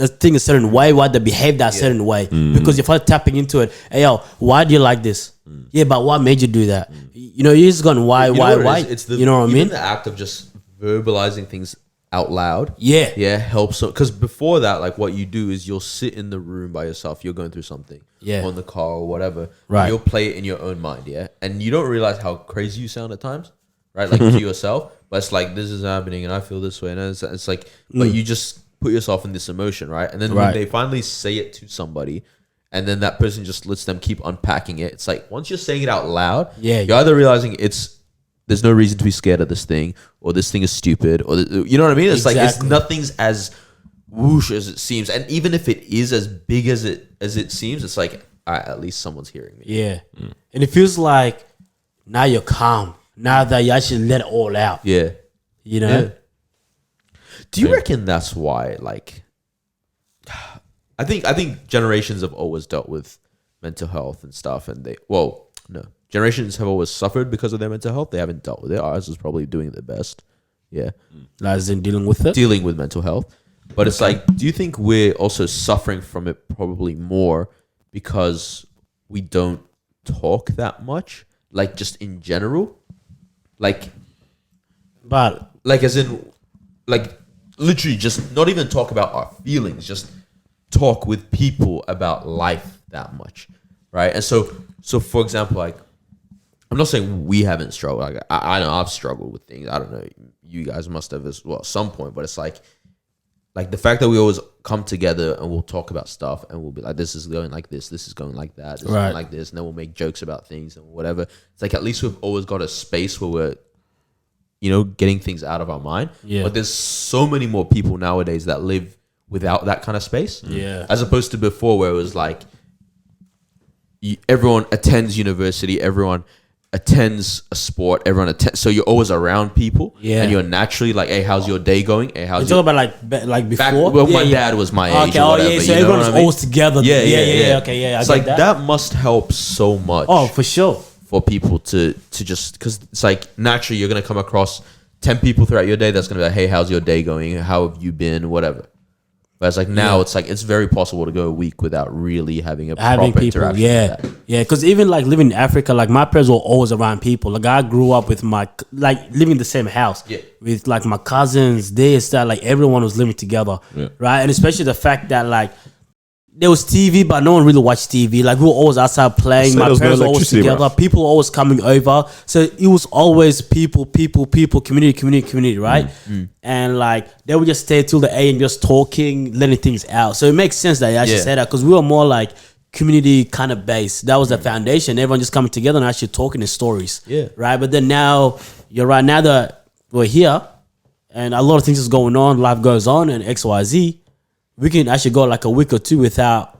thing a certain way, why they behaved that certain way. Because you're finally tapping into it. Hey yo, why do you like this? Yeah, but what made you do that? You know, you're just going why? You know what it is? It's the, you know what I even mean? the act of just verbalizing things out loud. Yeah. Helps. Because before that, like what you do is you'll sit in the room by yourself. You're going through something. Yeah. On the car or whatever. Right. You'll play it in your own mind. Yeah. And you don't realize how crazy you sound at times, right? Like to yourself. But it's like this is happening, and I feel this way, and it's like, but you just put yourself in this emotion, right? And then when Right. they finally say it to somebody, and then that person just lets them keep unpacking it. It's like once you're saying it out loud, Yeah. you're either realizing there's no reason to be scared of this thing, or this thing is stupid, or you know what I mean? It's like Exactly. nothing's as whoosh as it seems, and even if it is as big as it seems, it's like all right, at least someone's hearing me. Yeah. And it feels like now you're calm. Now that you actually let it all out. Yeah. You know? Yeah. Do you reckon that's why? Like, I think generations have always dealt with mental health and stuff, and generations have always suffered because of their mental health. They haven't dealt with it. Ours is probably doing their best. Yeah, As in dealing with it. dealing with mental health. But it's like, do you think we're also suffering from it probably more because we don't talk that much? Like just in general, like as in, like literally just not even talk about our feelings, just talk with people about life that much, right? And so for example, like I'm not saying we haven't struggled. Like I know I've struggled with things. I don't know, you guys must have as well at some point, but it's like the fact that we always come together and we'll talk about stuff and we'll be like, this is going like this is going like that, this is Right. going like this, and then we'll make jokes about things and whatever. It's like at least we've always got a space where we're, you know, getting things out of our mind. Yeah. But there's so many more people nowadays that live without that kind of space. Yeah. As opposed to before where it was like everyone attends university, everyone attends a sport, everyone attends, so you're always around people, Yeah. and you're naturally like, hey, how's your day going? Hey, You how's talking your about like back? before? Well, my dad was my age Okay, or whatever. so you know everyone's what I mean? always together. Yeah. Okay, yeah, I It's get like that. that must help so much. Oh, for sure. For people to just because it's like naturally you're gonna come across 10 people throughout your day that's gonna be like, hey, how's your day going? How have you been? Whatever. But it's like now it's like it's very possible to go a week without really having Having proper people, interaction. yeah, with that. yeah. Because even like living in Africa, like my parents were always around people. Like I grew up with like living in the same house, with like my cousins, this, that, like everyone was living together, right? And especially the fact that like there was TV, but no one really watched TV. Like we were always outside playing. So My there was no parents were always electricity, together. bruv. People were always coming over. So it was always people, community, right? And like they would just stay till the AM, just talking, letting things out. So it makes sense that you actually say that because we were more like community kind of based. That was the foundation. Everyone just coming together and actually talking in stories. Yeah. Right. But then now you're right. Now that we're here and a lot of things is going on, life goes on and XYZ. We can actually go like a week or two without,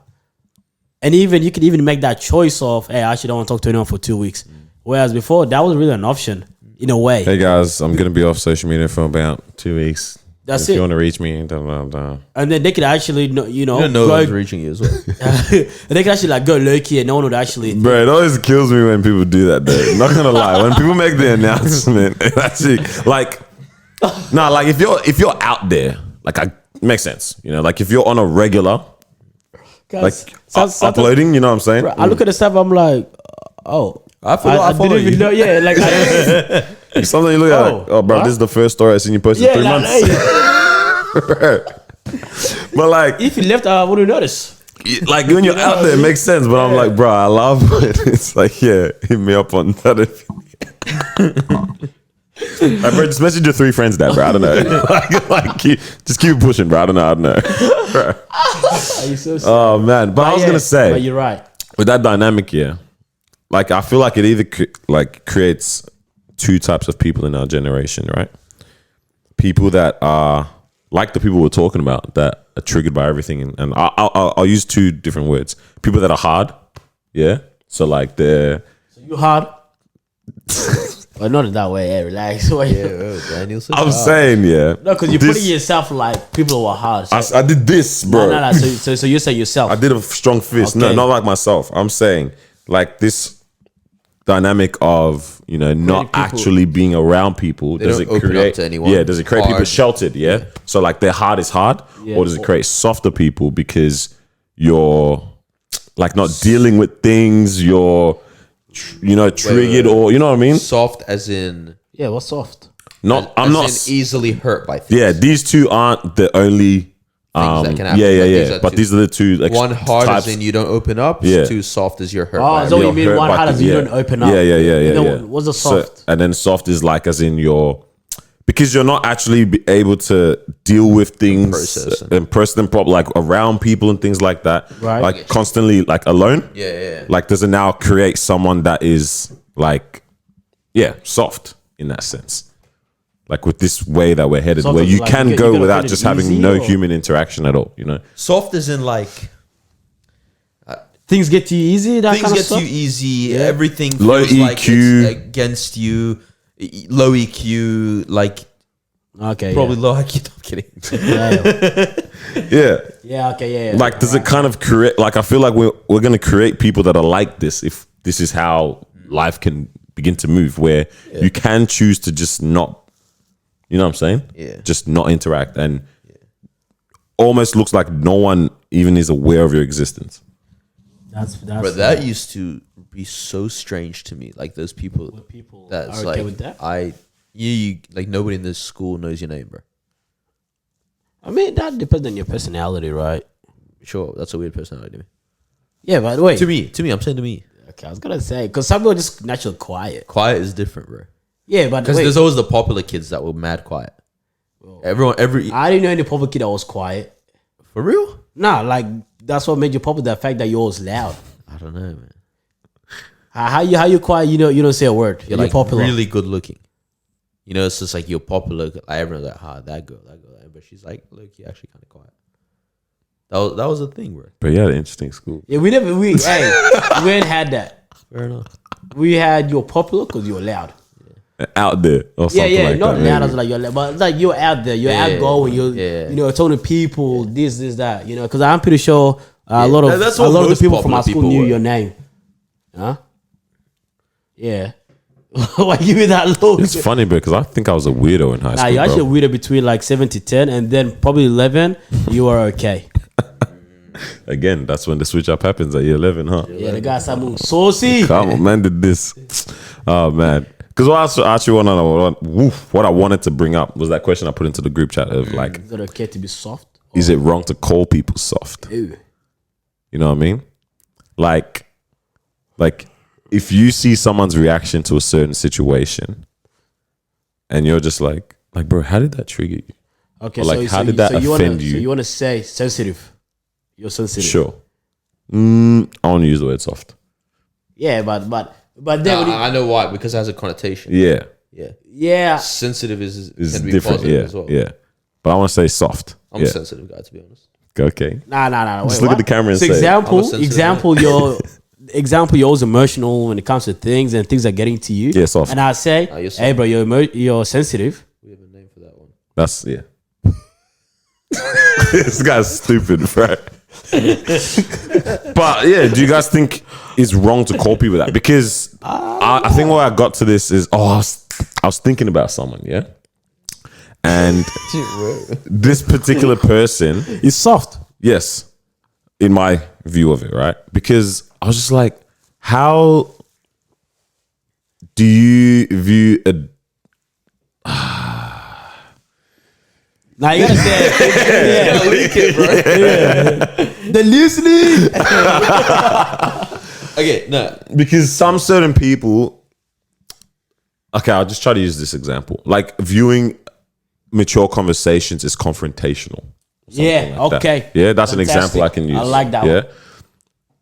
and even you could even make that choice of, hey, I actually don't want to talk to anyone for 2 weeks. Whereas before, that was really an option in a way. Hey guys, I'm gonna be off social media for about 2 weeks. That's if it. you want to reach me, blah, blah, blah. And then they could actually, You don't know go, who's reaching you as well. they could actually like go low key and no one would actually. Bro, it always kills me when people do that though. Not gonna lie. When people make the announcement, it actually like like if you're out there, like makes sense. You know, like if you're on a regular like uploading, you know what I'm saying? I look at the stuff, I'm like, oh. I follow didn't even you. know. Yeah, like, Something you look at like, oh bro, what? this is the first story I seen you post in 3 months. Hey, But like if you left, I wouldn't notice. like when you're out there, it makes sense. But I'm like, bro, I love it. It's like, yeah, hit me up on that. Like, bro, just message your 3 friends that, bro. I don't know. Just keep pushing, bro. I don't know. Are you so sad? Oh man, but I was gonna But say you're right. with that dynamic, yeah. Like I feel like it either creates 2 types of people in our generation, right? People that are like the people we're talking about that are triggered by everything, and I'll use 2 different words. People that are hard, yeah. So like they're You hard? Well, not in that way. Hey, relax. Daniel said, I'm saying, yeah. No, because you're This- putting yourself like people who are hard. So, I did this, bro. no. So you say yourself. I did a strong fist. No, Okay. not like myself. I'm saying like this dynamic of, you know, not people- actually being around people. Does don't it open up create to anyone. Yeah, does it create people Hard. sheltered? Yeah. So like their heart is hard, Yeah. or does it create softer people because you're like not dealing with things, you're triggered, or you know what I mean? soft as in Yeah, what's soft? Not as I'm not in easily hurt by things. yeah, these 2 aren't the only that can happen. yeah, Like, yeah. these are But 2. these are the 2 like One hard types. as in you don't open up. Yeah. 2 soft as you're hurt. Oh, by is that what you it. mean? hurt One by hard as the- you don't open up. Yeah. And then yeah. what's the So- soft? and then soft is like as in because you're not actually able to deal with things Process and process them properly, like around people and things like that. Right. Like constantly like alone. Yeah. Like does it now create someone that is like, soft in that sense? Like with this way that we're headed, Soft where is you like can you go gotta without feel it just easy having no or- human interaction at all, you know? Soft as in like Things get to you easy. That things kind of get stuff. to you easy. Everything feels Low like EQ. it's against you. Low EQ, like Okay. probably low IQ. I'm kidding. Yeah. Yeah. Okay. Yeah. Like does it kind of create, like I feel like we're going to create people that are like this if this is how life can begin to move, where you can choose to just not, you know what I'm saying? Yeah. Just not interact, and almost looks like no one even is aware of your existence. That's But that used to be so strange to me. Like those people, people that's are like okay with that? you like nobody in this school knows your name, bro. I mean, that depends on your personality, right? Sure, that's a weird personality to me. Yeah, but wait. To me, I'm saying to me, Okay, I was gonna say because some people are just naturally quiet. quiet is different, bro. Yeah, but Because wait, there's always the popular kids that were mad quiet. Every I didn't know any public kid that was quiet. for real. Nah, like that's what made you popular. The fact that you're always loud. I don't know, man. How you quiet? You know, you don't say a word. You're You're like popular. really good looking. You know, it's just like you're popular. Like everyone's like, that girl. But she's like, look, you're actually kind of quiet. That was a thing, bro. But yeah, an interesting school. Yeah, we ain't had that. Fair enough. We had you're popular because you're loud. Out there or Yeah, something like not that. loud maybe. as like you're loud, but like you're out there, you're outgoing, you're yeah. you know talking to people, this, that, you know. Because I'm pretty sure a lot of That's a what lot of the most people from our popular school people knew were. your name. Huh? Yeah. Why give me that look? It's funny because I think I was a weirdo in high Nah, school. you're actually bro. weirder between like 7 to 10, and then probably 11. You are okay. Again, that's when the switch up happens at year 11, huh? Yeah, the guy started moving saucy. Come on, man, did this. Oh, man. Because what I actually want to know, what I wanted to bring up was that question I put into the group chat of like, Is it okay to be soft? is it wrong to call people soft? Ew. You know what I mean? Like if you see someone's reaction to a certain situation and you're just like, bro, how did that trigger you? Okay, Or like, how did that offend you? So you want to say sensitive? You're sensitive. Sure. I want to use the word soft. Yeah, but then when you- I know why, because it has a connotation. Yeah. yeah, Sensitive It's can be different. positive Yeah. as well. Yeah. But I want to say soft. I'm yeah. a sensitive guy, to be honest. Okay. nah. Just wait, look at what? the camera and So say it. I'm a sensitive example, you're always emotional when it comes to things and things are getting to you. Yeah, soft. And I say, you're soft. hey, bro, you're sensitive. We have a name for that one. That's, yeah. This guy's stupid, right? But yeah, do you guys think it's wrong to call people that? Because I think where I got to this is, I was thinking about someone, yeah? And this particular person, It's soft. yes, in my view of it, right? Because I was just like, how do you view a Now you gotta say it. Yeah. Leak it, bro. The listening. Okay, no. because some certain people, okay, I'll just try to use this example, like viewing mature conversations is confrontational. Yeah. Like that. Okay. Yeah, that's an Fantastic. example I can use. I like that Yeah, one.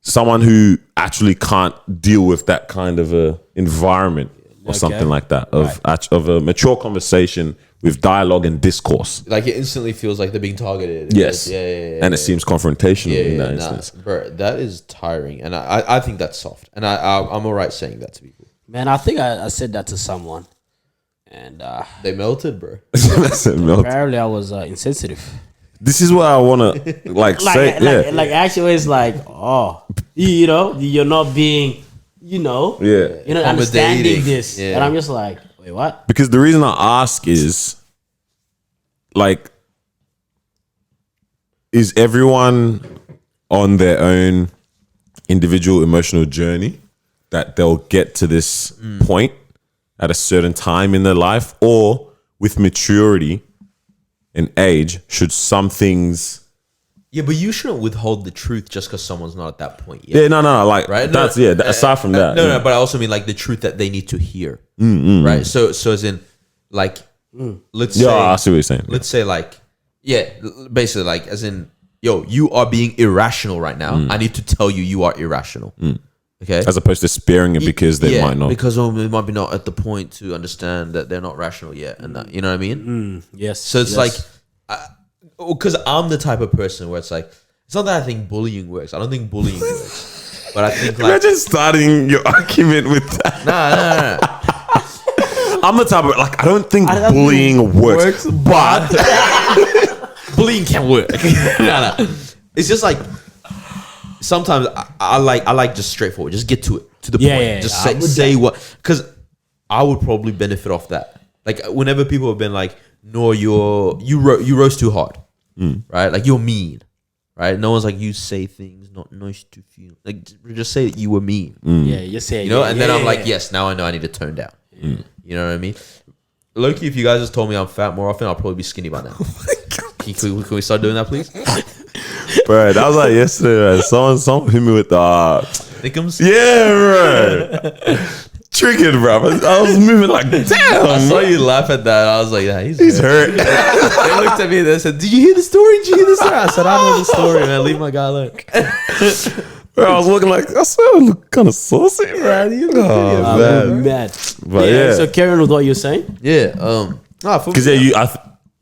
someone who actually can't deal with that kind of a environment or Okay. something like that of a mature conversation with dialogue and discourse. Like it instantly feels like they're being targeted. Yes, Yeah. and it seems confrontational Yeah, in that nah, instance. bro, that is tiring, and I think that's soft, and I'm alright saying that to people. Man, I think I said that to someone, and They melted, bro. That's it, Mel. apparently I was insensitive. This is what I want to say. Yeah, Like actually, it's like, oh, you know, you're not being, you know, yeah. you're not understanding Accommodating. this, Yeah. and I'm just like, wait, what? Because the reason I ask is, like, is everyone on their own individual emotional journey that they'll get to this point at a certain time in their life, or with maturity and age, should some things? Yeah, but you shouldn't withhold the truth just because someone's not at that point yet. Yeah, no, like Right? that's aside from that, No, but I also mean like the truth that they need to hear. Right? So as in, like, let's say, Yeah, I see what you're saying. let's say like, yeah, basically like, as in, yo, you are being irrational right now. I need to tell you, you are irrational. Okay. As opposed to sparing it because they might not. because they might be not at the point to understand that they're not rational yet, and that, you know what I mean. Yes. So it's yes. like, because I'm the type of person where it's like, it's not that I think bullying works. I don't think bullying works, but I think like, Imagine starting your argument with that. nah. I'm the type of like I don't think bullying works, but Bullying can work. Nah. It's just like sometimes I like just straightforward. Just get to it, to the Yeah, point. yeah, Just yeah. say what, because I would probably benefit off that. Like whenever people have been like, "No, you roast too hard," right? Like you're mean, right? No one's like, you say things not nice to feel. Like just say that you were mean, Yeah, you say, you know. yeah, And then yeah, I'm like, yeah. yes, now I know I need to tone down. You know what I mean? Loki, if you guys just told me I'm fat more often, I'll probably be skinny by now. Can we start doing that, please? bro, that was like yesterday. Man. Someone hit me with the Thickums? yeah, bro. Triggered, bro. I was moving like I damn. saw you laugh at that. I was like, yeah, He's hurt. They looked at me and they said, "Did you hear the story? Did you hear the story?" I said, "I know the story, man. Leave my guy alone." Bro, I was looking like I swear I look kind of saucy, bro. You know, I'm mad. But yeah. So carrying with what you're saying, Yeah. Because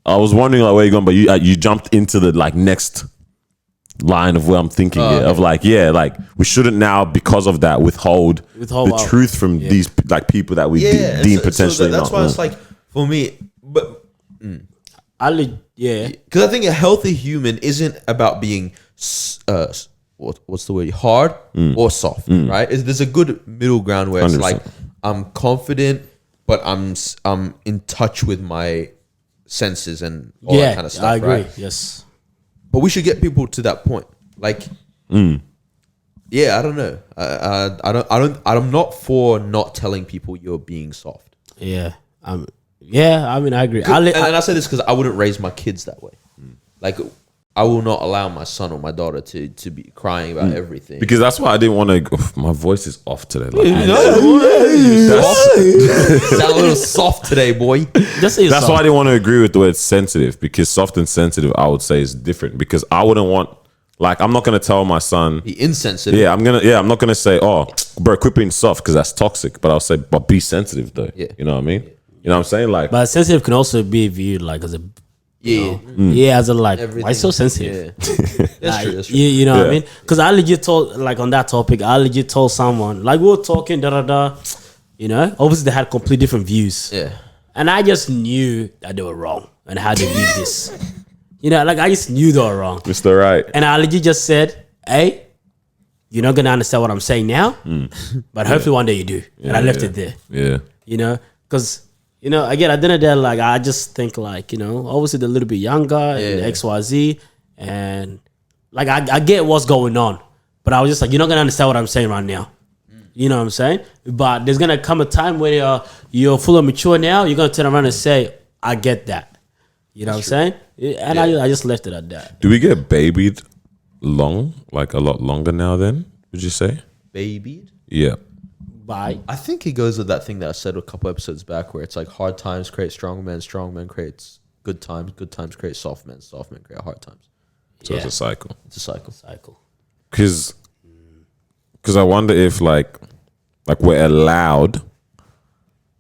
I was wondering like where you going, but you jumped into the like next line of where I'm thinking it, of like, like we shouldn't now because of that withhold the truth from these like people that we deem potentially that's not. why it's like for me, but yeah, because I think a healthy human isn't about being what's the word, hard or soft, right? There's a good middle ground where it's 100%. like I'm confident, but I'm in touch with my senses and all that kind of stuff. I agree. Right? Yes, but we should get people to that point. Like, I don't know. I'm not for not telling people you're being soft. yeah, I mean, I agree. And I say this because I wouldn't raise my kids that way. Like, I will not allow my son or my daughter to be crying about everything. Because that's why I didn't want to. My voice is off today. Like, Sound a little soft today, boy. Just say that's why I didn't want to agree with the word sensitive, because soft and sensitive, I would say, is different. Because I wouldn't want, like, I'm not gonna tell my son Be insensitive. I'm not gonna say, oh, bro, quit being soft because that's toxic. But I'll say, but be sensitive though. Yeah. You know what I mean? You know what I'm saying? Like, but sensitive can also be viewed like as a as a like, why so sensitive? Yeah. That's true. That's true. You know what I mean? Because I legit told, like, on that topic, I legit told someone, like, we were talking, you know, obviously they had completely different views. Yeah. And I just knew that they were wrong and how they viewed this. You know, like, I just knew they were wrong. Mr. Right. And I legit just said, hey, you're not going to understand what I'm saying now, but hopefully one day you do. And I left it there. Yeah. You know, because, you know, again, at the end of the day, like, I just think, like, you know, obviously they're a little bit younger and XYZ, and like, I get what's going on, but I was just like, you're not gonna understand what I'm saying right now. You know what I'm saying? But there's gonna come a time where you're full of mature now. You're gonna turn around and say, I get that. You know what I'm saying? And I just left it at that. Do we get babied long, like a lot longer now? Then would you say? Babied? Yeah. Bye. I think it goes with that thing that I said a couple episodes back, where it's like hard times create strong men creates good times create soft men create hard times. So it's a cycle. It's a cycle. Because I wonder if like we're allowed,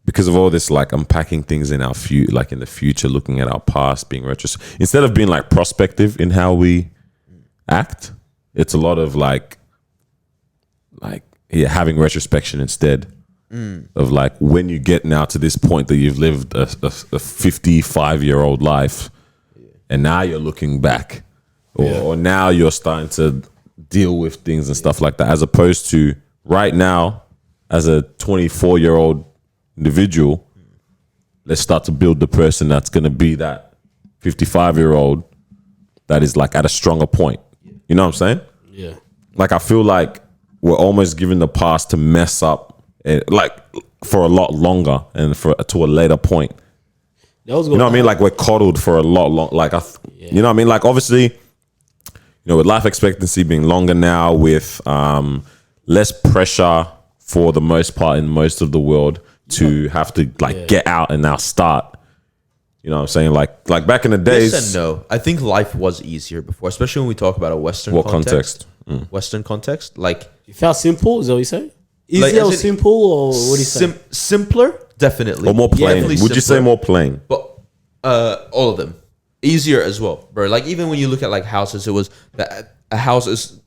because of all this like unpacking things in our like in the future, looking at our past, being instead of being like prospective in how we act, it's a lot of like having retrospection instead of like when you get now to this point that you've lived a 55-year-old life, and now you're looking back, or now you're starting to deal with things and stuff like that, as opposed to right now as a 24-year-old individual, let's start to build the person that's going to be that 55-year-old that is like at a stronger point. You know what I'm saying? Yeah. Like, I feel like we're almost giving the past to mess up, like for a lot longer and to a later point. You know what I mean? Like, we're coddled for a lot long. Like, you know what I mean? Like, obviously, you know, with life expectancy being longer now, with less pressure for the most part in most of the world to have to like get out and now start. You know what I'm saying? Like back in the days. Yes and no. I think life was easier before, especially when we talk about a Western context. Western context, like, You felt simple? Is that what you say? Easier or simple, or what do you say? Simpler, definitely. Or more plain. Definitely Would you say simpler. more plain? But all of them easier as well, bro. Like, even when you look at like houses, it was that a house is,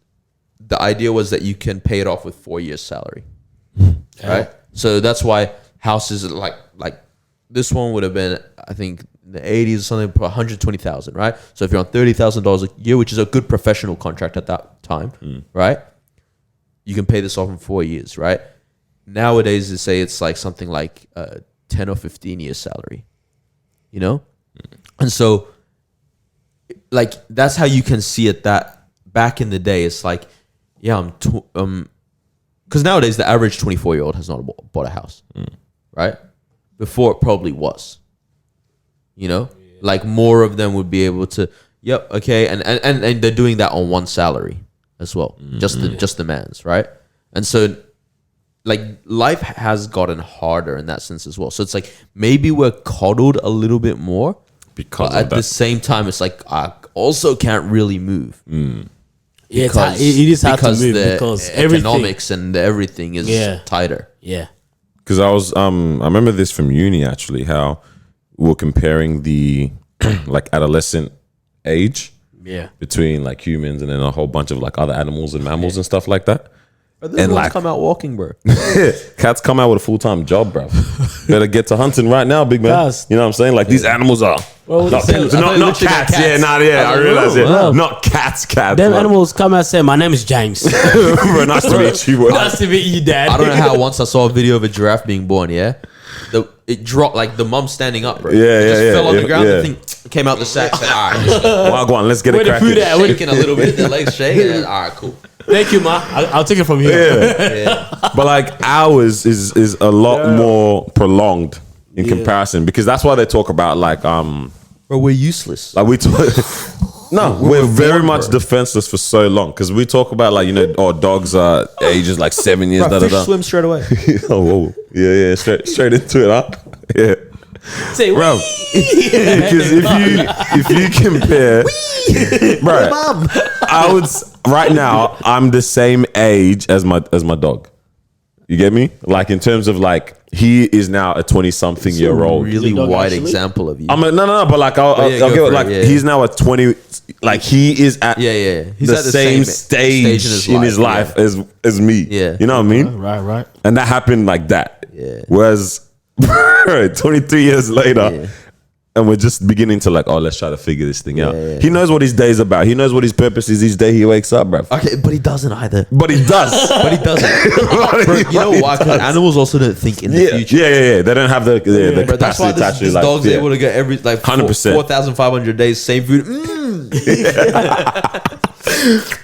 the idea was that you can pay it off with 4 years salary, right? So that's why houses like this one would have been, I think, in the 80s or something, for 120,000, right? So if you're on $30,000 a year, which is a good professional contract at that time, right? You can pay this off in 4 years, right? Nowadays, they say it's like something like 10 or 15 years salary, you know? And so, like, that's how you can see it, that back in the day, it's like, yeah, because nowadays the average 24-year-old has not bought a house, right? Before it probably was, you know? Like, more of them would be able to, and they're doing that on one salary as well, just the man's, right? And so, like, life has gotten harder in that sense as well. So it's like, maybe we're coddled a little bit more, Because but at the same time, it's like, I also can't really move. Yeah, it is hard to move the because economics and everything is tighter. Yeah. Because I remember this from uni actually, how we were comparing the like adolescent age Yeah. between like humans and then a whole bunch of like other animals and mammals and stuff like that. But this And one's like- come out walking, bro. Cats come out with a full-time job, bro. Better get to hunting right now, big man. Cats. You know what I'm saying? Like these animals are Well, not, they- not, I thought you not literally meant cats. Yeah, cats. nah, yeah. I was like, realize oh, it. wow. Not cats. Them man. animals come and say, "My name is James." Bro, nice to meet you. Bro. Nice to meet you, Dad. I don't know how once I saw a video of a giraffe being born, yeah? It dropped, like the mum standing up, bro. Yeah, it just yeah, fell on yeah, the ground, yeah. the thing came out the sack, said, all right, just Well, go on, let's get Where it the food cracking. at? shaking a little bit, the legs shaking, and, all right, cool. Thank you, ma. I'll take it from here. Yeah. Yeah. But like ours is a lot more prolonged in comparison because that's why they talk about like Bro, we're useless. we talk. No, we're very born, much bro. defenseless for so long because we talk about like dogs are ages like 7 years. Bro, fish swim straight away. Oh, whoa. Yeah, straight into it, huh? Yeah. Say, Bro, because if you compare, bro, I would right now I'm the same age as my dog. You get me? Like in terms of like he is now a 20-something-year-old. Really Your dog wide actually? example of you. I'm a, no, but like I'll yeah, give go it for like it, yeah. he's now a 20. Like he is at yeah. He's the at the same stage stage in his life yeah. as me. Yeah. You know what I mean? right. And that happened like that. Yeah. Whereas 23 years later, Yeah. and we're just beginning to like, oh, let's try to figure this thing out. yeah. He knows what his day's about. He knows what his purpose is each day he wakes up, bro. Okay, but he doesn't either. But he does. But he doesn't. Bro, you know why? Because animals also don't think in the Yeah, future. yeah. They don't have the Bro, that's why capacity to actually this like. dog's yeah. able to get every like 100%. 4,500 days same food.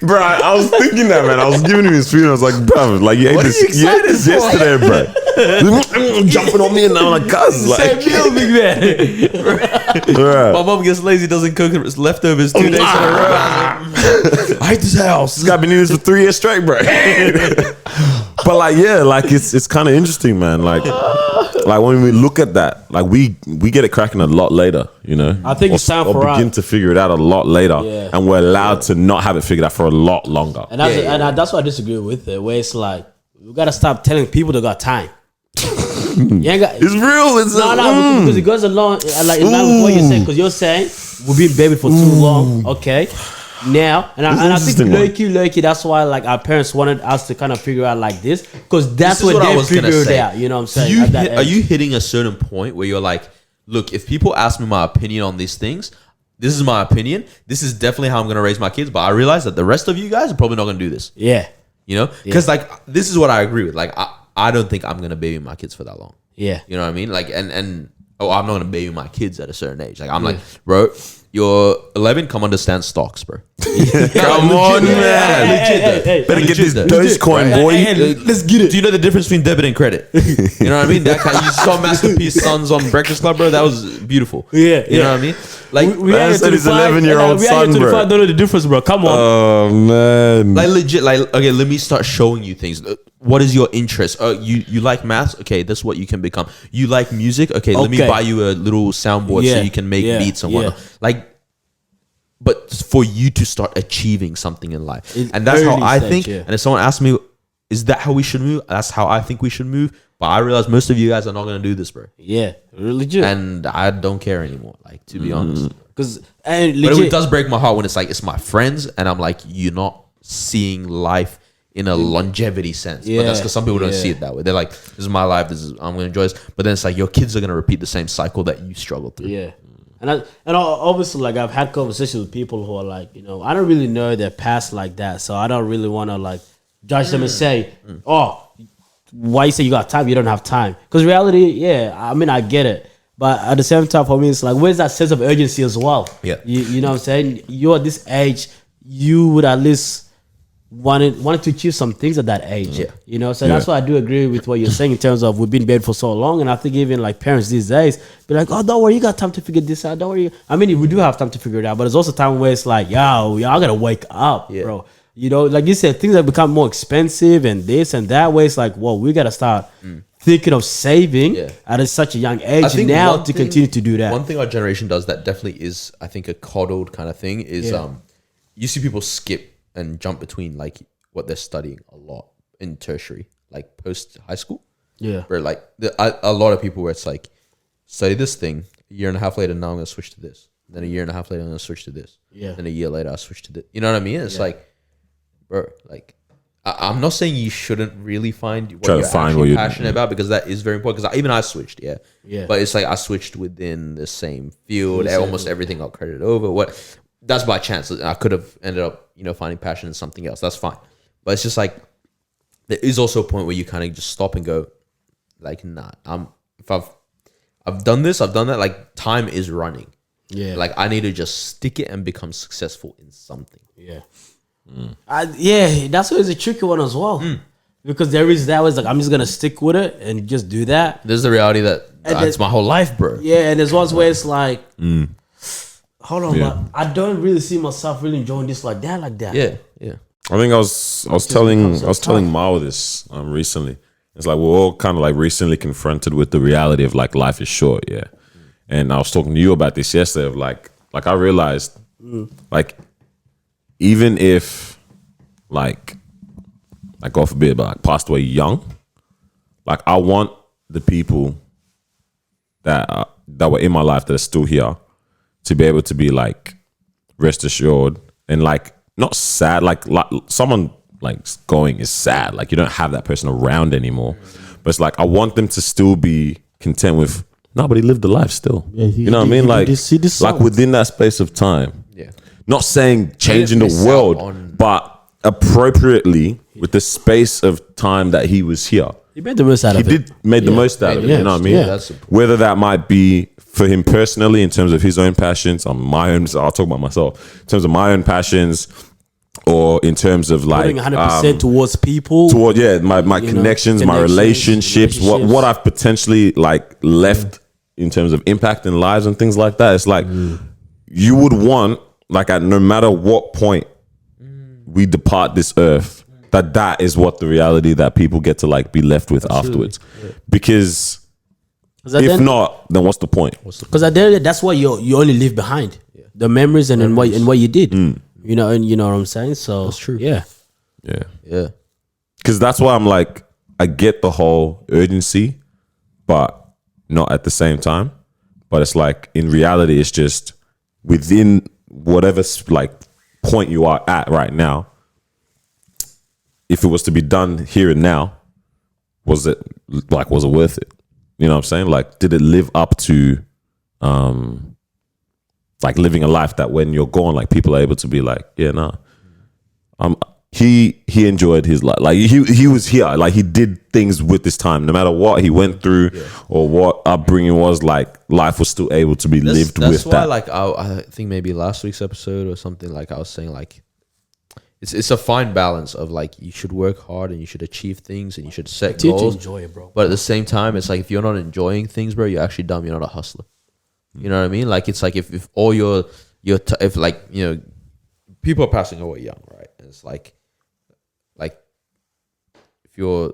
Bro, I was thinking that, man. I was giving him his food and I was like, bro, like you ate What are this, you you ate excited this for? yesterday, bro. Jumping on me and I'm like, cuz, like, Same meal, big man. bro. My mom gets lazy, doesn't cook it. It's leftovers 2 days in a row. I hate this house. This guy been eating this for 3 years straight, bro. But like, yeah, like it's kind of interesting, man. Like when we look at that, like we get it cracking a lot later, you know. I think it's time or for begin us. to figure it out a lot later, Yeah. and we're allowed to not have it figured out for a lot longer. And that's, Yeah, yeah. that's what I disagree with it, where it's like, we got to stop telling people they got time. You ain't got, It's real. It's no, because it goes along, like, in line with what you're saying, because you're saying, we've been baby for too long, okay? Now, and I think interesting low-key, that's why, like, our parents wanted us to kind of figure out like this, because that's This is what what I they was gonna figured say. out, you know what I'm Do saying? you at that are age. you hitting a certain point where you're like, look, if people ask me my opinion on these things, this is my opinion. This is definitely how I'm going to raise my kids. But I realize that the rest of you guys are probably not going to do this. Yeah, You know, because like this is what I agree with. Like I don't think I'm going to baby my kids for that long. yeah. You know what I mean? Like and I'm not going to baby my kids at a certain age. Like I'm like, bro, you're 11. Come understand stocks, bro. Come on, man. Legit, though. Better get this Legit, though. Dogecoin, boy. Let's get it. Do you know the difference between debit and credit? You know what I mean? That kind you saw Masterpiece Sons on Breakfast Club, bro. That was beautiful. Yeah, You know yeah. what I mean? Like, We Man are said his 25, 11-year-old we are son, 25, bro. don't know the difference, bro. Come on. Oh man. like legit. Like, okay, let me start showing you things. What is your interest? You like maths? Okay, that's what you can become. You like music? Okay, let me Okay. buy you a little soundboard so Yeah, you can make yeah, beats and yeah. whatnot. Like, but for you to start achieving something in life, It's and that's how early I stage, think. yeah. And if someone asks me, is that how we should move? That's how I think we should move. But I realize most of you guys are not going to do this, bro. Yeah, legit. And I don't care anymore. Like, to be honest. Because and But legit, it does break my heart when it's like it's my friends, and I'm like, you're not seeing life in a longevity sense. But that's because some people don't Yeah. see it that way. They're like, this is my life. I'm gonna enjoy this. But then it's like your kids are gonna repeat the same cycle that you struggled through. yeah. And obviously, like, I've had conversations with people who are like, you know, I don't really know their past like that, so I don't really want to like judge them and say, oh, why you say you got time? You don't have time. Because reality, yeah, I mean, I get it. But at the same time, for me, it's like, where's that sense of urgency as well? Yeah. You know what I'm saying? You're at this age, you would at least wanted to achieve some things at that age. Yeah. You know, so that's why I do agree with what you're saying in terms of we've been bed for so long. And I think even like parents these days be like, oh, don't worry, you got time to figure this out. Don't worry. I mean, we do have time to figure it out, but there's also time where it's like, yo, y'all gotta wake up, Yeah. bro. You know, like you said, things have become more expensive and this and that way. It's like, well, we gotta start thinking of saving Yeah. at such a young age I think now one to thing- continue to do that. One thing our generation does that definitely is, I think, a coddled kind of thing is Yeah. you see people skip and jump between like what they're studying a lot in tertiary, like post high school. Yeah. Where like a lot of people where it's like, study this thing, a year and a half later, now I'm gonna switch to this. Then a year and a half later, I'm gonna switch to this. Yeah. Then a year later, I switch to this. You know what I mean? It's like, bro, like I'm not saying you shouldn't really find what Try to you're find actually what you're- passionate about, because that is very important. Because even I switched, Yeah. But it's like I switched within the same field. Almost everything got credited over. That's by chance. I could have ended up, finding passion in something else. That's fine. But it's just like there is also a point where you kind of just stop and go, like, nah. If I've done this, I've done that. Like, time is running. Yeah. Like, I need to just stick it and become successful in something. Yeah. That's always a tricky one as well. Because there is that was like, I'm just going to stick with it and just do that. There's the reality that that's my whole life, bro. Yeah. And there's ones where it's like, hold on, Yeah. but I don't really see myself really enjoying this like that. Yeah, yeah. I think I was telling Marwa this recently. It's like we're all kind of like recently confronted with the reality of like life is short, yeah. And I was talking to you about this yesterday of like I realized like even if like God forbid, but like passed away young, like I want the people that were in my life that are still here to be able to be like rest assured and like not sad, like someone like going is sad, like you don't have that person around anymore, but it's like I want them to still be content with but he lived a life still. You know what I mean? Like within that space of time. Yeah. Not saying changing the miss out world, on- but appropriately with the space of time that he was here. He made the most out He of it. did made the most out of it. Yeah. You know what I mean? Yeah. That's Whether that might be for him personally in terms of his own passions, on my own, I'll talk about myself in terms of my own passions, or in terms of like Putting 100% towards people. toward my connections, my relationships, what I've potentially like left in terms of impact in lives and things like that. It's like you would want like at no matter what point we depart this earth, that is what the reality that people get to like be left with afterwards. Because if not, then what's the point? Because at the end of the day, that's what you only leave behind. The memories and what you did. You know, and you know what I'm saying? So that's true. Yeah. Yeah. Because that's why I'm like, I get the whole urgency, but not at the same time. But it's like in reality, it's just within whatever like point you are at right now. If it was to be done here and now, was it worth it? You know what I'm saying? Like, did it live up to like living a life that when you're gone, like people are able to be like, yeah, nah. He enjoyed his life. Like he was here. Like he did things with this time. No matter what he went through or what upbringing was, like life was still able to be lived with. That's why, like I think maybe last week's episode or something, like I was saying, like it's a fine balance of like you should work hard and you should achieve things and you should set goals. Enjoy it, bro. But at the same time, it's like if you're not enjoying things, bro, you're actually dumb. You're not a hustler. You know what I mean? Like it's like if all if like people are passing away young, right? And it's like if you're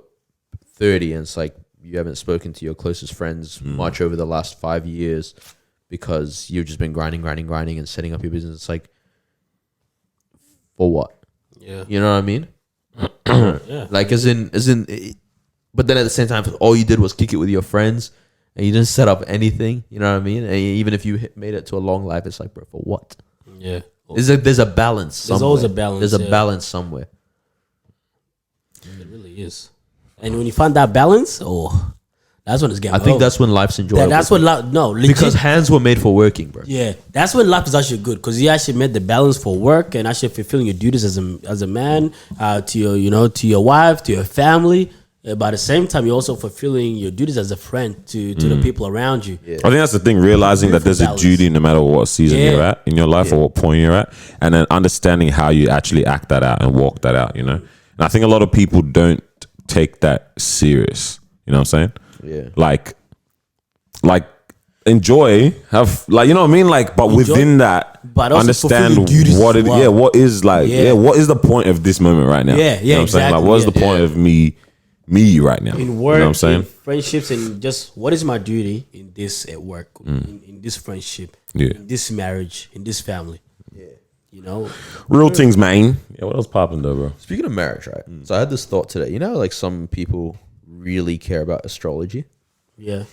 30 and it's like you haven't spoken to your closest friends much over the last 5 years because you've just been grinding and setting up your business. It's like, for what? Yeah. You know what I mean? Yeah. Like as in, but then at the same time, all you did was kick it with your friends and you didn't set up anything. You know what I mean? And even if you made it to a long life, it's like, bro, for what? Yeah. There's a balance somewhere. There's always a balance. There's a balance somewhere. It really is. And when you find that balance, that's when it's getting I think that's when life's enjoyable. That's when legit. Because hands were made for working, bro. Yeah, that's when life is actually good because you actually made the balance for work and actually fulfilling your duties as a man to your to your wife, to your family. But at the same time, you're also fulfilling your duties as a friend to the people around you. I think that's the thing, realizing that there's a duty no matter what season you're at in your life or what point you're at, and then understanding how you actually act that out and walk that out, And I think a lot of people don't take that serious. You know what I'm saying? Yeah. Like enjoy, have like, you know what I mean? Like, but Enjoy, within that, but also understand fulfill your duties what as it, well. what is like, what is the point of this moment right now? Yeah, You know what I'm saying? Like, exactly, what is the point of me right now? In work, you know what I'm saying? in friendships, and just what is my duty in this at work, in this friendship, in this marriage, in this family. Real things, man. Yeah, what else popping though, bro? Speaking of marriage, right? So I had this thought today. Like some people really care about astrology. Yeah.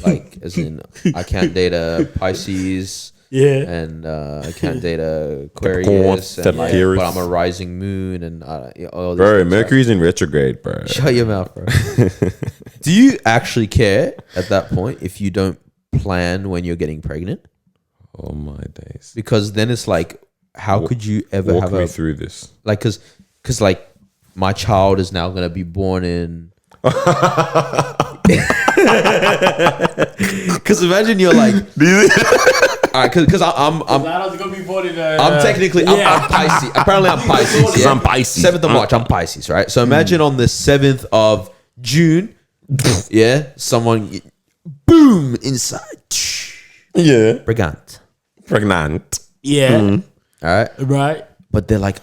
Like, as in, I can't date a Pisces. Yeah. and I can't date a Aquarius, and like, Sagittarius. but I'm a rising moon, and all these Bro, things, Mercury's in retrograde, bro. right? Shut your mouth, bro. Do you actually care at that point if you don't plan when you're getting pregnant? Oh my days. Because then it's like, how could you ever Walk have me a through this. like, because like my child is now gonna be born in. Because imagine you're like, all right, because I'm technically I'm Pisces. Apparently I'm Pisces. Yeah? I'm Pisces. 7th of March. I'm Pisces, right? So imagine on the 7th of June, yeah, someone boom inside, Yeah. pregnant. Yeah. All right, Right. but they're like,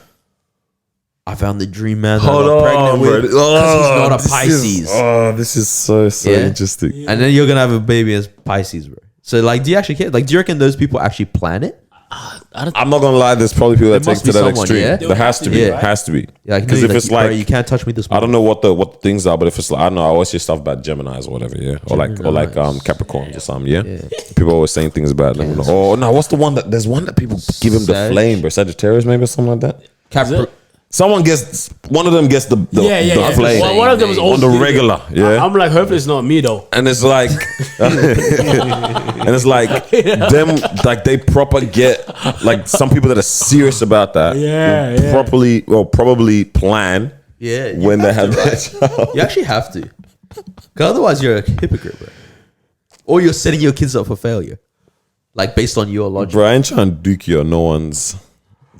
I found the dream man that Hold I got on, pregnant with bro. because he's not a Pisces. This is so Yeah. interesting. And then you're gonna have a baby as Pisces, bro. So like, do you actually care? Like, do you reckon those people actually plan it? I'm not gonna lie. There's probably people that There take must it to be that someone, extreme. yeah? There has to be. Yeah. Has to be. Yeah, Because if it's bro, like, you can't touch me this I morning. don't know what the things are, but if it's like, I don't know, I always hear stuff about Geminis or whatever, yeah, or like Capricorns or something, yeah. People always saying things about them. Oh no, what's the one that there's one that people give him the Sag. flame, bro? Sagittarius maybe or something like that. One of them gets the flame Well, one of them was on the regular, yeah. I'm like, hopefully it's not me though. And it's like, and it's like them, like they proper get like some people that are serious about that. Yeah, will yeah. properly or probably plan. Yeah, you when they have have to, that child. You actually have to, because otherwise you're a hypocrite, bro. Or you're setting your kids up for failure, like based on your logic. Bro, I ain't trying to duke you on no one's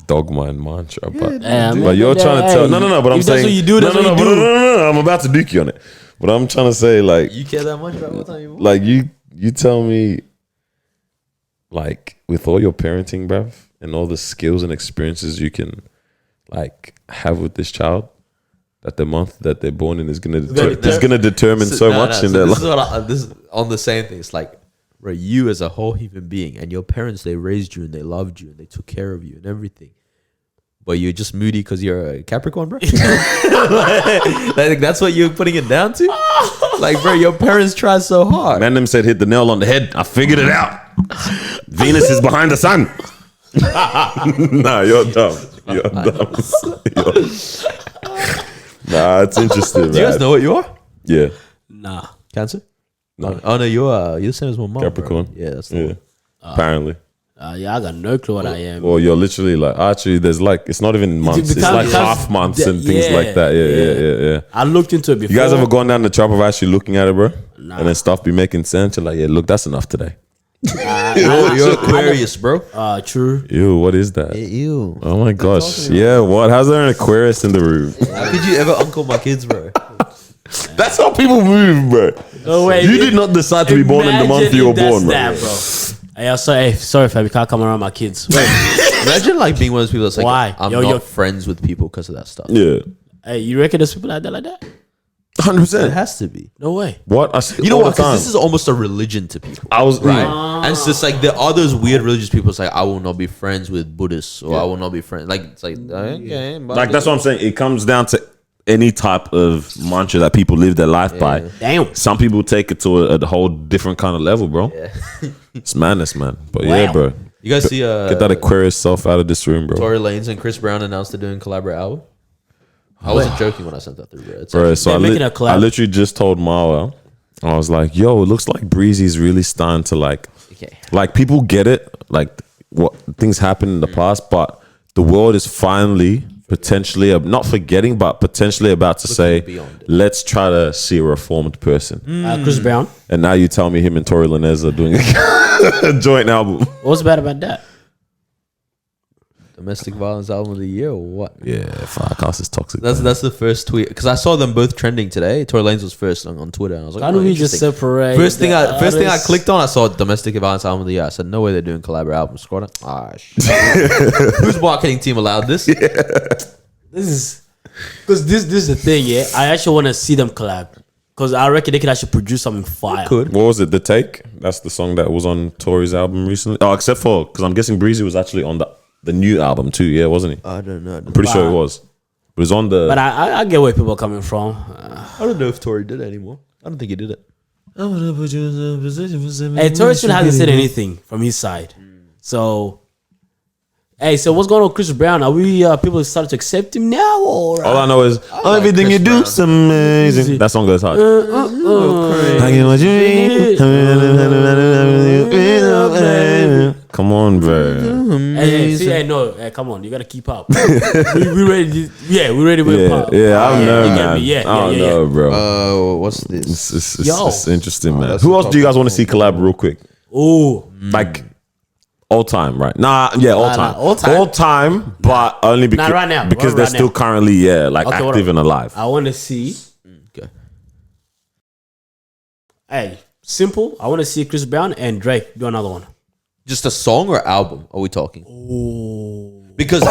dogma and mantra, but But you're trying to tell. No. But I'm if that's saying what you do, that's no, what you do. no. I'm about to duke you on it. But I'm trying to say, like, You care that much about what time you want? like you tell me, like, with all your parenting, bruv, and all the skills and experiences you can, like, have with this child, that the month that they're born in is gonna determine so much in their life. This is on the same thing. It's like, bro, you as a whole human being and your parents, they raised you and they loved you and they took care of you and everything. But you're just moody because you're a Capricorn, bro. Like, that's what you're putting it down to. Like, bro, your parents tried so hard. Man, them said hit the nail on the head. I figured it out. Venus is behind the sun. Nah, you're dumb. You're dumb. Nah, it's interesting. Do you guys know what you are? Yeah, Nah. Cancer? No. Oh no, you're the same as my mom. Capricorn. Bro. Yeah, that's the yeah. one. Apparently. Yeah, I got no clue what I am. Well, you're literally like actually. There's like it's not even months. It's like half months and things like that. Yeah. I looked into it before. You guys ever gone down the trap of actually looking at it, bro? Nah. And then stuff be making sense. You're like, yeah, look, that's enough today. You're Aquarius, bro. True. Ew, what is that? Ew. Oh my gosh. Yeah, what? How's there an Aquarius in the room? How could you ever uncle my kids, bro? That's how people move, bro. No way. You did not decide to be born in the month you were born, bro. That, bro. Hey, sorry, Fab, you can't come around my kids. Wait. Imagine like being one of those people that's like, Why? I'm not friends with people because of that stuff. Yeah. Hey, you reckon there's people like that? 100%. It has to be. No way. What? I see You know all what? the time. Because this is almost a religion to people. I was Right. And it's just like there are those weird religious people. It's like, I will not be friends with Buddhists or I will not be friends. Like, it's like, okay. like that's what I'm saying. It comes down to any type of mantra that people live their life by. Damn. Some people take it to a whole different kind of level, bro. Yeah. It's madness, man. But yeah, Wow. bro. You guys see Get that Aquarius self out of this room, bro. Tory Lanez and Chris Brown announced they're doing a collaborate album? I wasn't joking when I sent that through, bro. It's Bro, actually- so They're making a collab. I literally just told Marwa, I was like, yo, it looks like Breezy's really starting to like people get it, like what things happened in the past, but the world is finally potentially not forgetting, but potentially about to say, beyond it. let's try to see a reformed person. Chris Brown. And now you tell me him and Tory Lanez are doing a joint album. What's bad about that? Domestic violence album of the year or what? Yeah, fuck, us is toxic. That's the first tweet because I saw them both trending today. Tory Lanez was first on Twitter, and I was like, Why don't we just interesting. separate? First thing I artists? clicked on, I saw domestic violence album of the year. I said, no way they're doing collab albums. Scroll down. Ah, shit. Whose marketing team allowed this? This is because this is the thing. Yeah, I actually want to see them collab because I reckon they could actually produce something fire. Could. What was it? The Take? That's the song that was on Tory's album recently. Oh, except for because I'm guessing Breezy was actually on the new album too. Yeah, wasn't he? I don't know. I'm pretty sure it was. It was on the. But I get where people are coming from. I don't know if Tory did it anymore. I don't think he did it. Hey, Tory still hasn't said anything from his side. So, hey, so what's going on with Chris Brown? Are we people started to accept him now, or All I know is everything Chris you do Brown. is amazing. That song goes hard. I get what you mean. Come on, bro. Hey, see, hey, no, hey, come on, you gotta keep up. we ready? We ready with pop. Yeah, I don't know, you get man. me, yeah, I don't yeah, know, bro. What's this? It's interesting, man. that's Who a else do you guys want to see collab real quick? Oh, Like all time, right? All time. all time. But only because right now. because Right they're now. still currently Okay, active and alive. I want to see. Okay. Hey, simple. I want to see Chris Brown and Drake do another one. Just a song or album? Are we talking? Because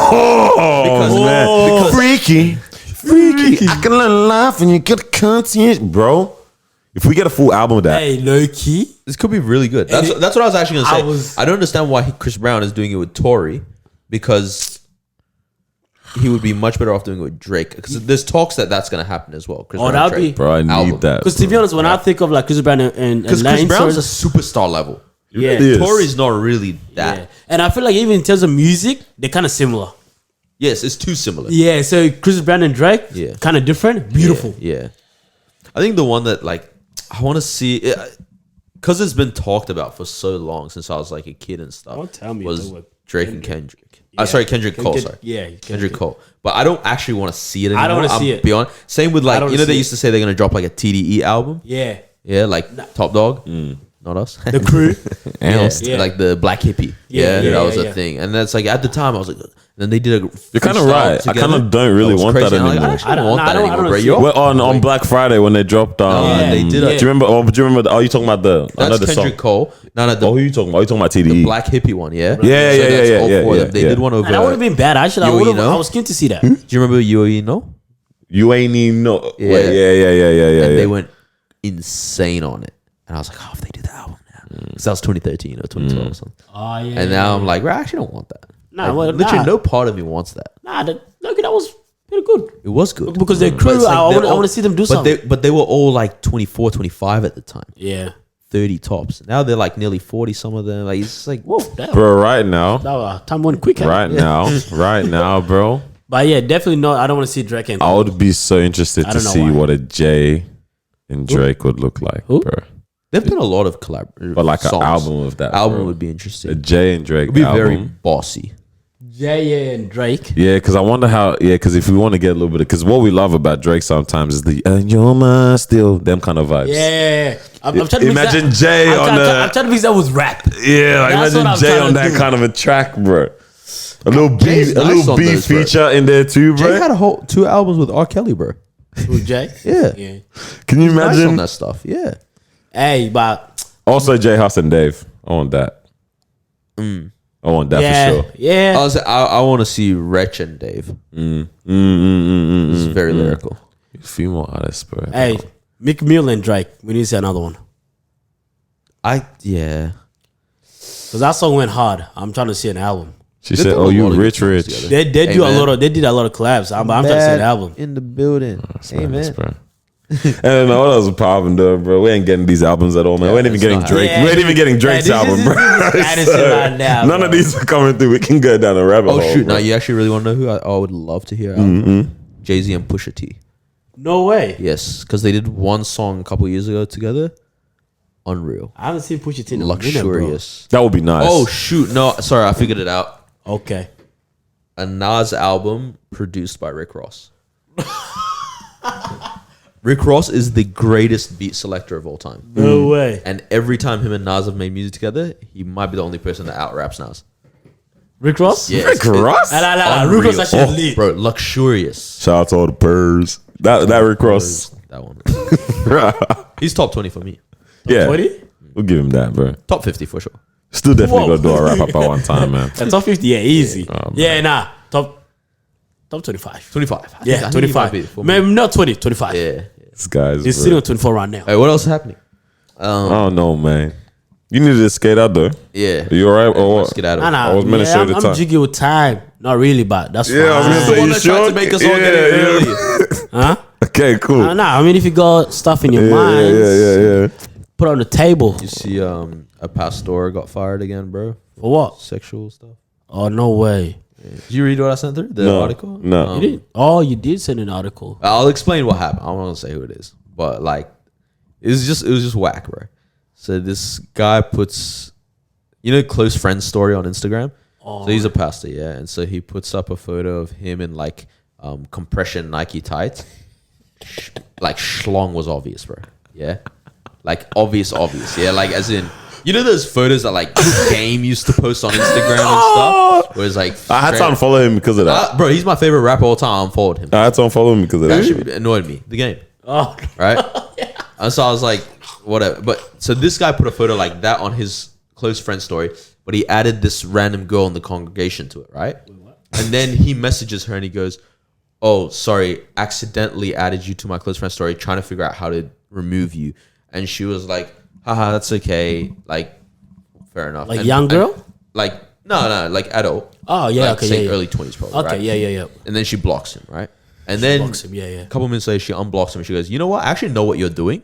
Man. Freaky. I can learn life and you get a conscience, bro. If we get a full album of that, Hey, low key. this could be really good. That's what I was actually gonna say. I don't understand why Chris Brown is doing it with Tory, because he would be much better off doing it with Drake. Because there's talks that that's gonna happen as well. Chris Brown that'd and Drake. be- bro, I need album. that. Because to be honest, when I think of like Chris Brown and Because Chris Brown's a superstar level. yeah, really is. Tory's not really that. yeah, and I feel like even in terms of music, they're kind of similar. Yes, it's too similar. Yeah, so Chris Brown and Drake, Yeah. kind of different, beautiful. Yeah. I think the one that like I want to see, because it's been talked about for so long since I was like a kid and stuff. Don't tell me was they were Drake and Kendrick. Yeah. Sorry, Kendrick Cole. Kendrick- Sorry, yeah, Kendrick Cole. But I don't actually want to see it anymore. I don't wanna see I'll it. Be honest. Same with I like don't you know wanna they see used to say they're gonna drop like a TDE album. Yeah, Yeah, like Top Dog. Not us. the crew. Yeah, Yeah. like the Black Hippie. Yeah, Yeah, yeah, that was yeah, a yeah. thing. And that's like at the time I was like, then they did a. You're kind of freestyle right. I together. kind of don't really was want crazy. that And I'm like, anymore. I actually I don't don't- want no, that I don't- I anymore, don't bro. see You're Well, on Black Friday when they dropped. they did a. Yeah. Do you remember? Do you remember? Oh, you talking about the? I know That's the Kendrick song. Cole. No, the Oh, who you talking about? Oh, you talking about TDE? Black Hippie one, yeah? Yeah, So yeah, that's yeah, all yeah, four of yeah, them. They yeah. did one over. And that would have been bad. Actually, Yo, you know? I was keen to see that. Do you remember You Know? You ain't even know. Yeah. Wait, yeah. And they went insane on it. And I was like, oh, if they do the album now. Because that was 2013 or 2012 or something. Oh yeah. And now I'm like, bro, I actually don't want that. Nah, Like, well, literally nah. no part of me wants that. Look, that was pretty good It was good. because their But crew. it's like I they're want all- to see them do but something. but they were all like 24, 25 at the time. Yeah. 30 tops. Now they're like nearly 40, some of them. Like, it's just like, Whoa, damn. Bro, right now, Time went quick. Huh? right now, bro. But yeah, definitely no. I don't want to see Drake and I would be so interested I to don't know see why. what a Jay and Drake would look like, Who? bro. there've been a lot of collab. But like an songs. album of that. Album bro. would be A interesting. Jay and Drake It would be album. very bossy. Jay and Drake. Yeah, because I wonder how. Yeah, because if we want to get a little bit, because what we love about Drake sometimes is the "and you're mine still" them kind of vibes. Yeah. I'm trying to Imagine mix Jay that, on I'm trying to mix that with rap. Yeah, like That's what imagine I'm Jay trying on to that do. kind of a track, bro. A little Jay's beef, a nice little on beef those, bro. feature in there too, Jay bro. had a whole 2 albums with R. Kelly, bro. With Jay. Yeah. Yeah. Can you Nice on imagine? that stuff. Yeah. Hey, but Also, Jay Huss and Dave. I want that. I want that yeah, for sure. yeah. I want to see Wretch and Dave. It's very lyrical. Female artists, bro. Hey, Meek Mill and Drake. We need to see another one Yeah. because that song went hard. I'm trying to see an album. She They said, put a "Oh, you lot of good rich, songs rich." together. They do Amen. a lot of. They did a lot of collabs. I'm trying to see an album. in the building. Madness, bro. And what else is popping, though, bro? We ain't getting these albums at all, man. Yeah, we ain't even it's getting not Drake. happening. We ain't even getting Drake's Yeah, this album, is- bro. this is Madison right now, none bro. of these are coming through. We can go down a rabbit Oh hole. shoot! bro. Now you actually really want to know who I would love to hear? Jay-Z and Pusha T. No way. Yes, because they did one song a couple years ago together. Unreal, I haven't seen Pusha T in a minute, bro. luxurious. That would be nice. Oh shoot! No, sorry, I figured it out. Okay. A Nas album produced by Rick Ross. Rick Ross is the greatest beat selector of all time. No way. And every time him and Nas have made music together, he might be the only person that out raps Nas. Rick Ross? Yeah, Rick Ross? Nah, Rick Ross actually lead. Bro, luxurious. Shout out to all the purrs. That Rick Ross. That one. He's top 20 for me. Yeah, 20? we'll give him that, bro. Top 50 for sure. Still definitely Whoa. gonna do a wrap up at one time, man. The top 50? Yeah, easy. Oh, Yeah, nah. Top 25. 25. I Yeah, think he might 25. be for me. Maybe not 20, 25. Yeah. This guy's. He's bro. sitting on 24 right now. Hey, what else is happening? I don't know, man. You needed to skate out though. Yeah. Are you alright or Let's what? get out of Nah, it. nah. I was meant to show the I'm time. jiggy with time. Not really, but that's Yeah, I was fine. gonna say, The one you that tried sure? to make us all get Yeah, it yeah. early. Huh? Okay, cool. Nah, I mean, if you got stuff in your mind, Yeah. put it on the table. You see, a pastor got fired again, bro. For what? Sexual stuff. Oh, no way. Did you read what I sent through? The article? No. You didn't? Oh, you did send an article. I'll explain what happened. I don't want to say who it is, but like, it was just whack, bro. So this guy puts, close friend story on Instagram. Oh. So he's a pastor, yeah, and so he puts up a photo of him in like compression Nike tights. Like schlong was obvious, bro. Yeah, like obvious, yeah. Like as in, those photos that like Game used to post on Instagram and stuff. Where it's like I had to unfollow him because of that. bro, he's my favorite rapper of all time. I unfollowed him. I had to unfollow him because of That that. shit annoyed me. The Game, Oh, right? And so I was like, whatever. But so this guy put a photo like that on his close friend story, but he added this random girl in the congregation to it, right? And then he messages her and he goes, "Oh, sorry, accidentally added you to my close friend story, trying to figure out how to remove you." And she was like, "Haha, that's okay. Like, fair enough." like and, young girl? and, like, no, like adult. Oh, yeah, Like, okay, say yeah. early 20s probably, Okay, right? yeah. And then she blocks him, right? And then Blocks him, yeah. a couple minutes later, she unblocks him and she goes, "You know what? I actually know what you're doing.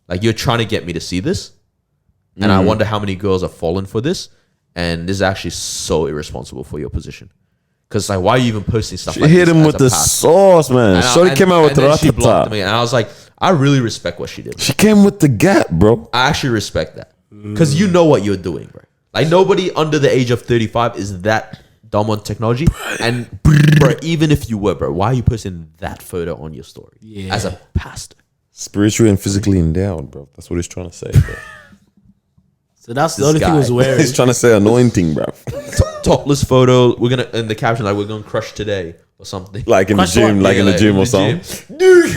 Like, you're trying to get me to see this. And I wonder how many girls have fallen for this. And this is actually so irresponsible for your position. Because, like, why are you even posting stuff She like hit this him as with a the pastor?" sauce, man. And Shorty came out with then she blocked ratata. me. And I was like, I really respect what she did. She came with the gap, bro. I actually respect that. Because you know what you're doing, bro. Like, nobody under the age of 35 is that dumb on technology. And, bro, even if you were, bro, why are you posting that photo on your story? Yeah. As a pastor. Spiritually and physically endowed, bro. That's what he's trying to say, bro. So that's the This only thing he was guy. wearing. He's trying to say anointing, bro. Topless photo. We're gonna in the caption like we're gonna crush today or something. Like in the Crush gym, what? like in the like, gym in or the something. Dude,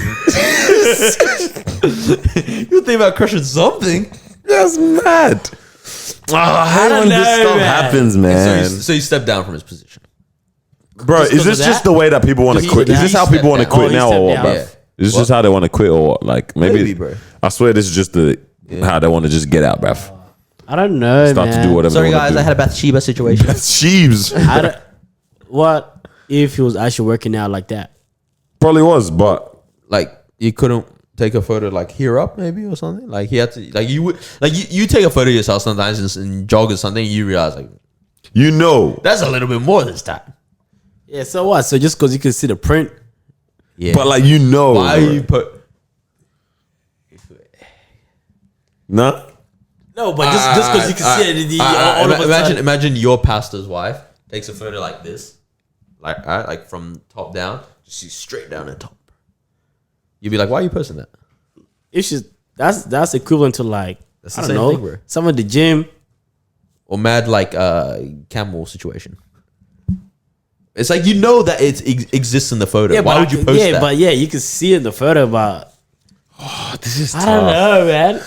you think about crushing something? That's mad. I hate don't when this know, stuff man. happens, man. So he stepped down from his position. Bro, Just is 'cause this of just that? the way that people want to He- quit? Is he this how people stepped want to down. quit Oh, he now or what, stepped bro? down. Yeah. Is this What? just how they want to quit or what? Like Maybe, bro. I swear this is just how they want to just get out, bruv. I don't know, Start man. to do whatever Sorry they want guys, to I do. had a Bathsheba situation. Sheaves. I don't, what if he was actually working out like that? Probably was, but Like you couldn't take a photo like here up maybe or something. Like he had to like you would like you take a photo of yourself sometimes and jog or something. You realize like you know. that's a little bit more this time. Yeah, so what? So just because you can see the print, Yeah, But like you know. why bro. are you put? Nah? no, but just because you can see it, all of a sudden, Imagine your pastor's wife takes a photo like this, like from top down, just see straight down the top. You'd be like, why are you posting that? it's just that's equivalent to like That's the I don't same know, thing, bro. some of the gym. Or mad like camel situation. It's like you know that it exists in the photo. Yeah, Why but would you post yeah, that? but yeah, you can see it in the photo, but This is I don't know, man.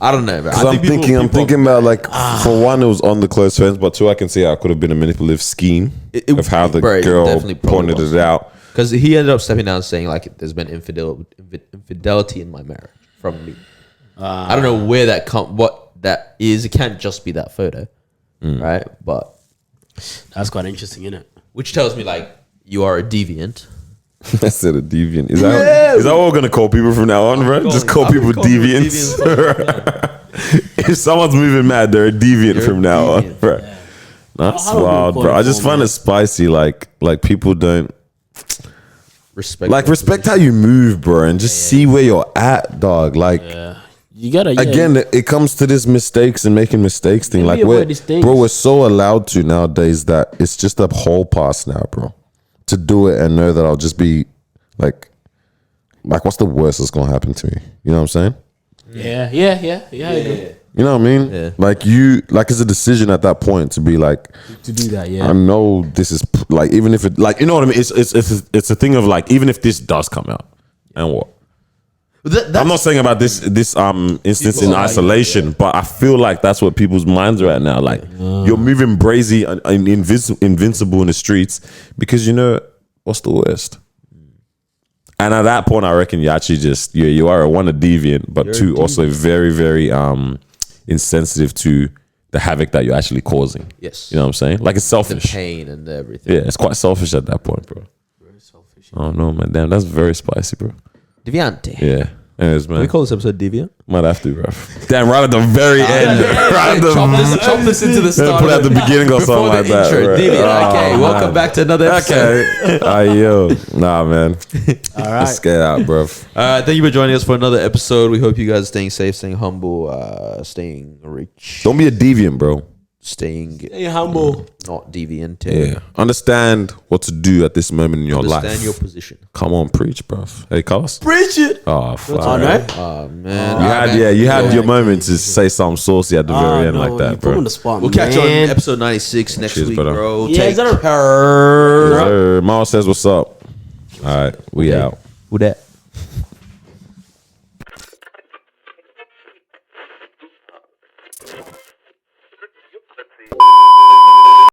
I don't know, bro. Because I'm thinking about like, for one, it was on the close friends, but two, I can see how it could have been a manipulative scheme It- of how the bro, it girl definitely probably pointed was. it out. Because he ended up stepping down and saying like there's been infidelity in my marriage from me. I don't know where what that is. It can't just be that photo, right? But That's quite interesting, isn't it? which tells me like you are a deviant. I said a deviant. Is that what we're gonna call people from now on, bro? Just call people deviants. If someone's moving mad, they're a deviant You're a from now on, deviant. bro. That's How do we wild, call bro. it I just for, find man? it spicy. Like people don't Respect how you move, bro, and just see where you're at, dog. Like You gotta again, it comes to this mistakes and making mistakes thing. Like Maybe avoid these things. bro, we're so allowed to nowadays that it's just a whole pass now, bro. To do it and know that I'll just be like what's the worst that's gonna happen to me? You know what I'm saying? Yeah. I agree. You know what I mean? Yeah. Like it's a decision at that point to be like, To do that, I yeah. know this is like, even if it like, you know what I mean? It's a thing of like, even if this does come out, and what? I'm not saying about this instance in isolation, but I feel like that's what people's minds are at now. Like you're moving brazy and invincible in the streets because you know what's the worst. And at that point, I reckon you actually just you are a deviant, but two also very very insensitive to the havoc that you're actually causing. Yes. You know what I'm saying? Like it's the selfish. pain and everything. Yeah, it's quite selfish at that point, bro. Very selfish. I don't know, man. Damn, that's very spicy, bro. Deviante. Yeah. Anyways, Can man. we call this episode Deviant? Might have to, bro. Damn, right at the very end. Right at the Chop this into the start. put it at the beginning or Before something like the that. intro. Right? Deviant. Okay, Oh, welcome man. back to another episode. Okay. Yo. Nah, man. All right. Let's get out, bro. Thank you for joining us for another episode. We hope you guys are staying safe, staying humble, staying rich, Don't be a deviant, bro. staying Stay humble. not deviant. Yeah. Understand what to do at this moment in your Understand life. your position. Come on, preach, bro. Hey, Carlos. Preach it. Oh, fuck. Oh, no? Oh man, You had your moment to say something saucy at the very end like you that, put bro. me on the spot, We'll catch you on man. episode 96 next Cheers, week, brother. bro. Yeah, Take is that a- care. Marwa says what's up. All right, we out. Who that? Let's see.